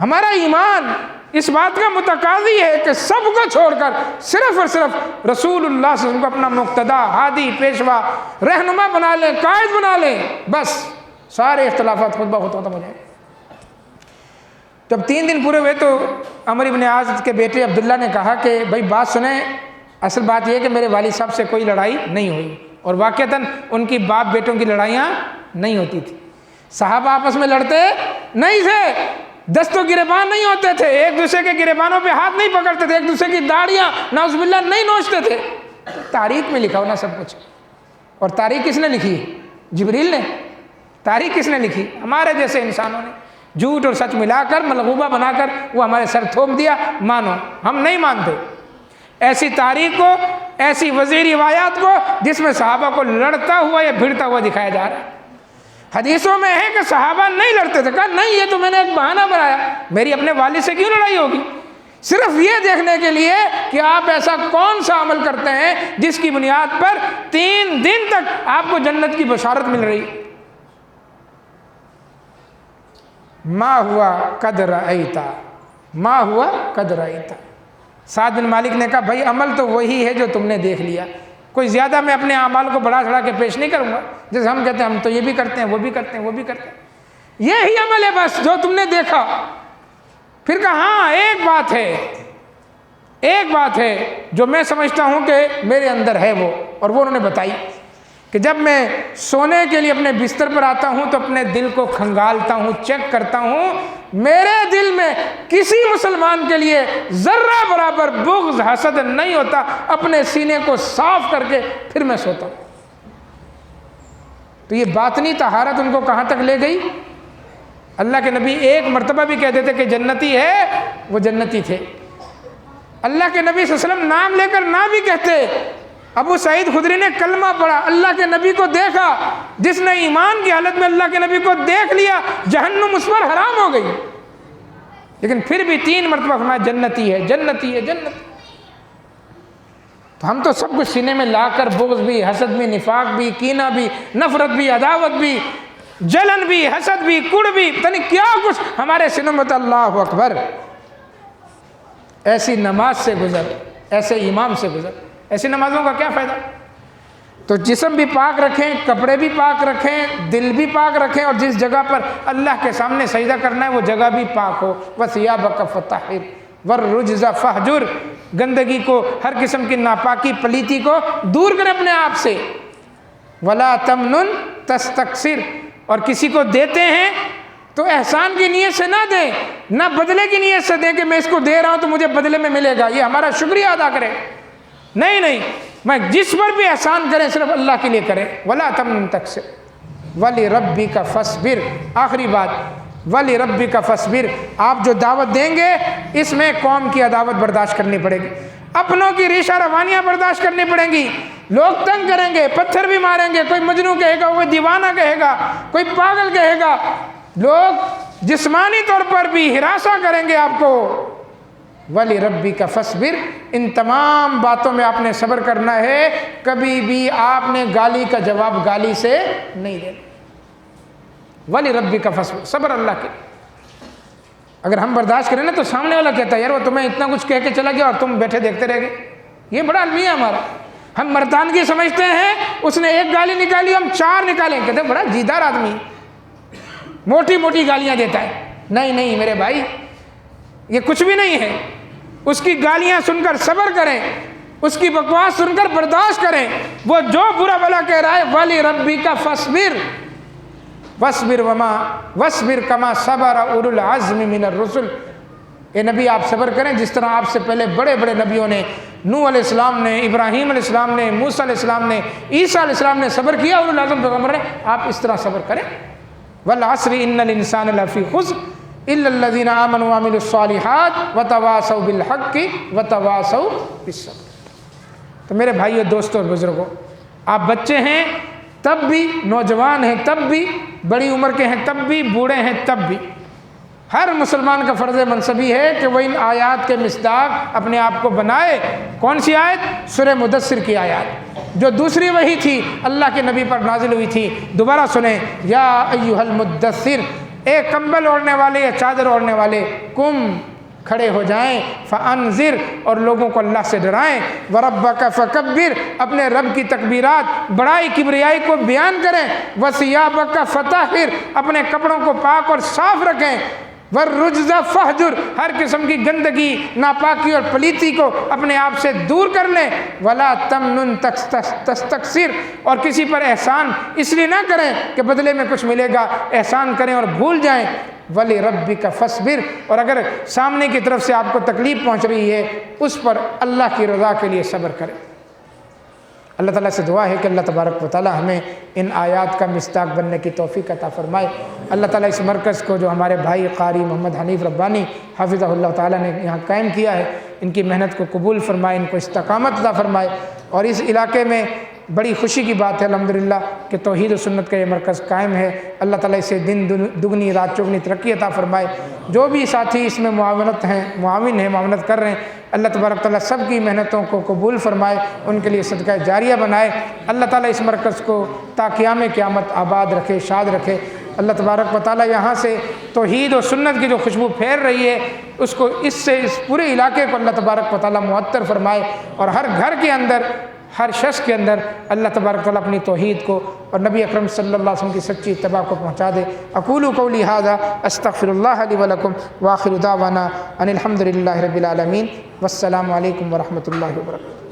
ہمارا ایمان اس بات کا متقاضی ہے کہ سب کو چھوڑ کر صرف اور صرف رسول اللہ صلی اللہ علیہ وسلم کو اپنا مقتدا، ہادی، پیشوا، رہنما بنا لیں، قائد بنا لیں، بس سارے اختلافات خود بخود ختم ہو جائیں۔ جب 3 دن پورے ہوئے تو عمر بن عاص کے بیٹے عبداللہ نے کہا کہ بھائی بات سنیں، اصل بات یہ ہے کہ میرے والد صاحب سے کوئی لڑائی نہیں ہوئی، اور واقعتاً ان کی باپ بیٹوں کی لڑائیاں نہیں ہوتی تھی، صحابہ آپس میں لڑتے نہیں تھے، دست و گریبان نہیں ہوتے تھے، ایک دوسرے کے گریبانوں پہ ہاتھ نہیں پکڑتے تھے، ایک دوسرے کی داڑیاں نعوذ باللہ نہیں نوچتے تھے۔ تاریخ میں لکھا ہونا سب کچھ، اور تاریخ کس نے لکھی؟ جبریل نے۔ تاریخ کس نے لکھی؟ ہمارے جیسے انسانوں نے جھوٹ اور سچ ملا کر ملغوبہ بنا کر وہ ہمارے سر تھوپ دیا، مانو، ہم نہیں مانتے ایسی تاریخ کو، ایسی وزیر روایات کو جس میں صحابہ کو لڑتا ہوا یا بھڑتا ہوا دکھایا جا رہا ہے۔ حدیثوں میں ہے کہ صحابہ نہیں لڑتے تھے، کہا نہیں، یہ تو میں نے ایک بہانہ بنایا، میری اپنے والد سے کیوں لڑائی ہوگی؟ صرف یہ دیکھنے کے لیے کہ آپ ایسا کون سا عمل کرتے ہیں جس کی بنیاد پر 3 دن تک آپ کو جنت کی بشارت مل رہی۔ ما ہوا قد رأیتا، ما ہوا قد رأیتا۔ سعد بن مالک نے کہا بھائی عمل تو وہی ہے جو تم نے دیکھ لیا، کوئی زیادہ میں اپنے اعمال کو بڑھا چڑھا کے پیش نہیں کروں گا، جیسے ہم کہتے ہیں ہم تو یہ بھی کرتے ہیں، وہ بھی کرتے ہیں، وہ بھی کرتے ہیں، یہی عمل ہے بس جو تم نے دیکھا۔ پھر کہا ہاں ایک بات ہے جو میں سمجھتا ہوں کہ میرے اندر ہے وہ، اور وہ انہوں نے بتائی کہ جب میں سونے کے لیے اپنے بستر پر آتا ہوں تو اپنے دل کو کھنگالتا ہوں، چیک کرتا ہوں، میرے دل میں کسی مسلمان کے لیے ذرہ برابر بغض، حسد نہیں ہوتا، اپنے سینے کو صاف کر کے پھر میں سوتا ہوں۔ تو یہ باطنی طہارت ان کو کہاں تک لے گئی؟ اللہ کے نبی ایک مرتبہ بھی کہہ دیتے کہ جنتی ہے، وہ جنتی تھے۔ اللہ کے نبی صلی اللہ علیہ وسلم نام لے کر نہ بھی کہتے، ابو سعید خدری نے کلمہ پڑھا، اللہ کے نبی کو دیکھا، جس نے ایمان کی حالت میں اللہ کے نبی کو دیکھ لیا جہنم اس پر حرام ہو گئی، لیکن پھر بھی 3 مرتبہ فرمایا جنتی ہے، جنتی ہے، جنتی۔ تو ہم تو سب کچھ سینے میں لا کر بغض بھی، حسد بھی، نفاق بھی، کینہ بھی، نفرت بھی، عداوت بھی، جلن بھی، حسد بھی، کڑ بھی، پتہ نہیں کیا کچھ ہمارے سینوں میں۔ اللہ اکبر، ایسی نماز سے گزر، ایسے امام سے گزر، ایسی نمازوں کا کیا فائدہ؟ تو جسم بھی پاک رکھیں، کپڑے بھی پاک رکھیں، دل بھی پاک رکھیں، اور جس جگہ پر اللہ کے سامنے سجدہ کرنا ہے وہ جگہ بھی پاک ہو۔ وَثِيَابَكَ فَطَهِّرْ وَالرُّجْزَ فَاهْجُرْ، گندگی کو، ہر قسم کی ناپاکی، پلیتی کو دور کریں اپنے آپ سے۔ وَلَا تَمْنُنْ تَسْتَكْثِرْ، اور کسی کو دیتے ہیں تو احسان کی نیت سے نہ دیں، نہ بدلے کی نیت سے دیں کہ میں اس کو دے رہا ہوں تو مجھے بدلے میں ملے گا، یہ ہمارا شکریہ ادا کرے۔ نہیں، میں جس پر بھی احسان کریں صرف اللہ کے لیے کریں۔ وَلَا تَمْنُنْ تَسْتَكْثِرْ وَلِرَبِّكَ فَاصْبِرْ، آخری بات، وَلِرَبِّكَ فَاصْبِرْ، آپ جو دعوت دیں گے اس میں قوم کی عداوت برداشت کرنی پڑے گی، اپنوں کی ریشہ روانیاں برداشت کرنی پڑیں گی، لوگ تنگ کریں گے، پتھر بھی ماریں گے، کوئی مجنوں کہے گا، کوئی دیوانہ کہے گا، کوئی پاگل کہے گا، لوگ جسمانی طور پر بھی ہراساں کریں گے آپ کو۔ وَلِرَبِّكَ فَاصْبِرْ، ان تمام باتوں میں آپ نے صبر کرنا ہے، کبھی بھی آپ نے گالی کا جواب گالی سے نہیں دینا۔ وَلِرَبِّكَ فَاصْبِرْ، صبر اللہ کے۔ اگر ہم برداشت کریں نا تو سامنے والا کہتا ہے یار وہ تمہیں اتنا کچھ کہہ کے چلا گیا اور تم بیٹھے دیکھتے رہ گئے، یہ بڑا المیہ ہمارا۔ ہم مردانگی سمجھتے ہیں، اس نے ایک گالی نکالی ہم 4 نکالیں، کہتے ہیں بڑا جیدار آدمی، موٹی موٹی گالیاں دیتا ہے۔ نہیں میرے بھائی، یہ کچھ بھی نہیں ہے۔ اس کی گالیاں سن کر صبر کریں، اس کی بکواس سن کر برداشت کریں، وہ جو برا بلا کہہ رہا ہے وَلِرَبِّكَ فَاصْبِرْ وَاصْبِرْ كَمَا صَبَرَ أُولُو الْعَزْمِ مِنَ الرُّسُلِ، اے نبی آپ صبر کریں جس طرح آپ سے پہلے بڑے بڑے نبیوں نے، نوح علیہ السلام نے، ابراہیم علیہ السلام نے، موسیٰ علیہ السلام نے، عیسیٰ علیہ السلام نے صبر کیا، اولو العزم پیغمبر نے، آپ اس طرح صبر کریں۔ وَالْعَصْرِ إِنَّ الْإِنسَانَ لَفِي خُسْرٍ إِلَّا الَّذِينَ آمَنُوا وَعَمِلُوا الصَّالِحَاتِ وَتَوَاصَوْا بِالْحَقِّ وَتَوَاصَوْا بِالصَّبْرِ۔ تو میرے بھائیو، دوستوں اور بزرگوں، آپ بچے ہیں، تب بھی، نوجوان ہیں تب بھی، بڑی عمر کے ہیں تب بھی، بوڑھے ہیں تب بھی، ہر مسلمان کا فرض منصبی ہے کہ وہ ان آیات کے مصداق اپنے آپ کو بنائے۔ کون سی آیت؟ سورہ مدثر کی آیات، جو دوسری وحی تھی اللہ کے نبی پر نازل ہوئی تھی۔ دوبارہ سنیں، یا ایھا المدثر، اے کمبل اوڑھنے والے یا چادر اوڑھنے والے، قم، کھڑے ہو جائیں، فانذر، اور لوگوں کو اللہ سے ڈرائیں، وربک فکبر، اپنے رب کی تکبیرات، بڑائی کبریائی کو بیان کریں، وثیابک فطہر، اپنے کپڑوں کو پاک اور صاف رکھیں، والرجز فہجر، ہر قسم کی گندگی، ناپاکی اور پلیتی کو اپنے آپ سے دور کر لیں، ولا تمنن تستکثر، اور کسی پر احسان اس لیے نہ کریں کہ بدلے میں کچھ ملے گا، احسان کریں اور بھول جائیں، وَلِرَبِّكَ فَاصْبِرْ، اور اگر سامنے کی طرف سے آپ کو تکلیف پہنچ رہی ہے اس پر اللہ کی رضا کے لیے صبر کریں۔ اللہ تعالیٰ سے دعا ہے کہ اللہ تبارک و تعالیٰ ہمیں ان آیات کا مصداق بننے کی توفیق عطا فرمائے۔ اللہ تعالیٰ اس مرکز کو جو ہمارے بھائی قاری محمد حنیف ربانی حافظہ اللہ تعالیٰ نے یہاں قائم کیا ہے، ان کی محنت کو قبول فرمائے، ان کو استقامت عطا فرمائے، اور اس علاقے میں بڑی خوشی کی بات ہے الحمدللہ کہ توحید و سنت کا یہ مرکز قائم ہے۔ اللہ تعالیٰ اسے دن دگنی رات چوگنی ترقی عطا فرمائے۔ جو بھی ساتھی اس میں معاون ہیں، معاونت کر رہے ہیں، اللہ تبارک تعالیٰ سب کی محنتوں کو قبول فرمائے، ان کے لیے صدقہ جاریہ بنائے۔ اللہ تعالیٰ اس مرکز کو تا قیام قیامت آباد رکھے، شاد رکھے۔ اللہ تبارک و تعالیٰ یہاں سے توحید و سنت کی جو خوشبو پھیل رہی ہے اس کو اس پورے علاقے کو اللہ تبارک و تعالیٰ معطر فرمائے، اور ہر گھر کے اندر، ہر شخص کے اندر اللہ تبارک تعالیٰ اپنی توحید کو اور نبی اکرم صلی اللہ علیہ وسلم کی سچی اتباع کو پہنچا دے۔ اقول قولی ھذا استغفر اللہ لی ولکم وآخر دعوانا ان الحمد للہ رب العالمین، والسلام علیکم ورحمۃ اللہ وبرکاتہ۔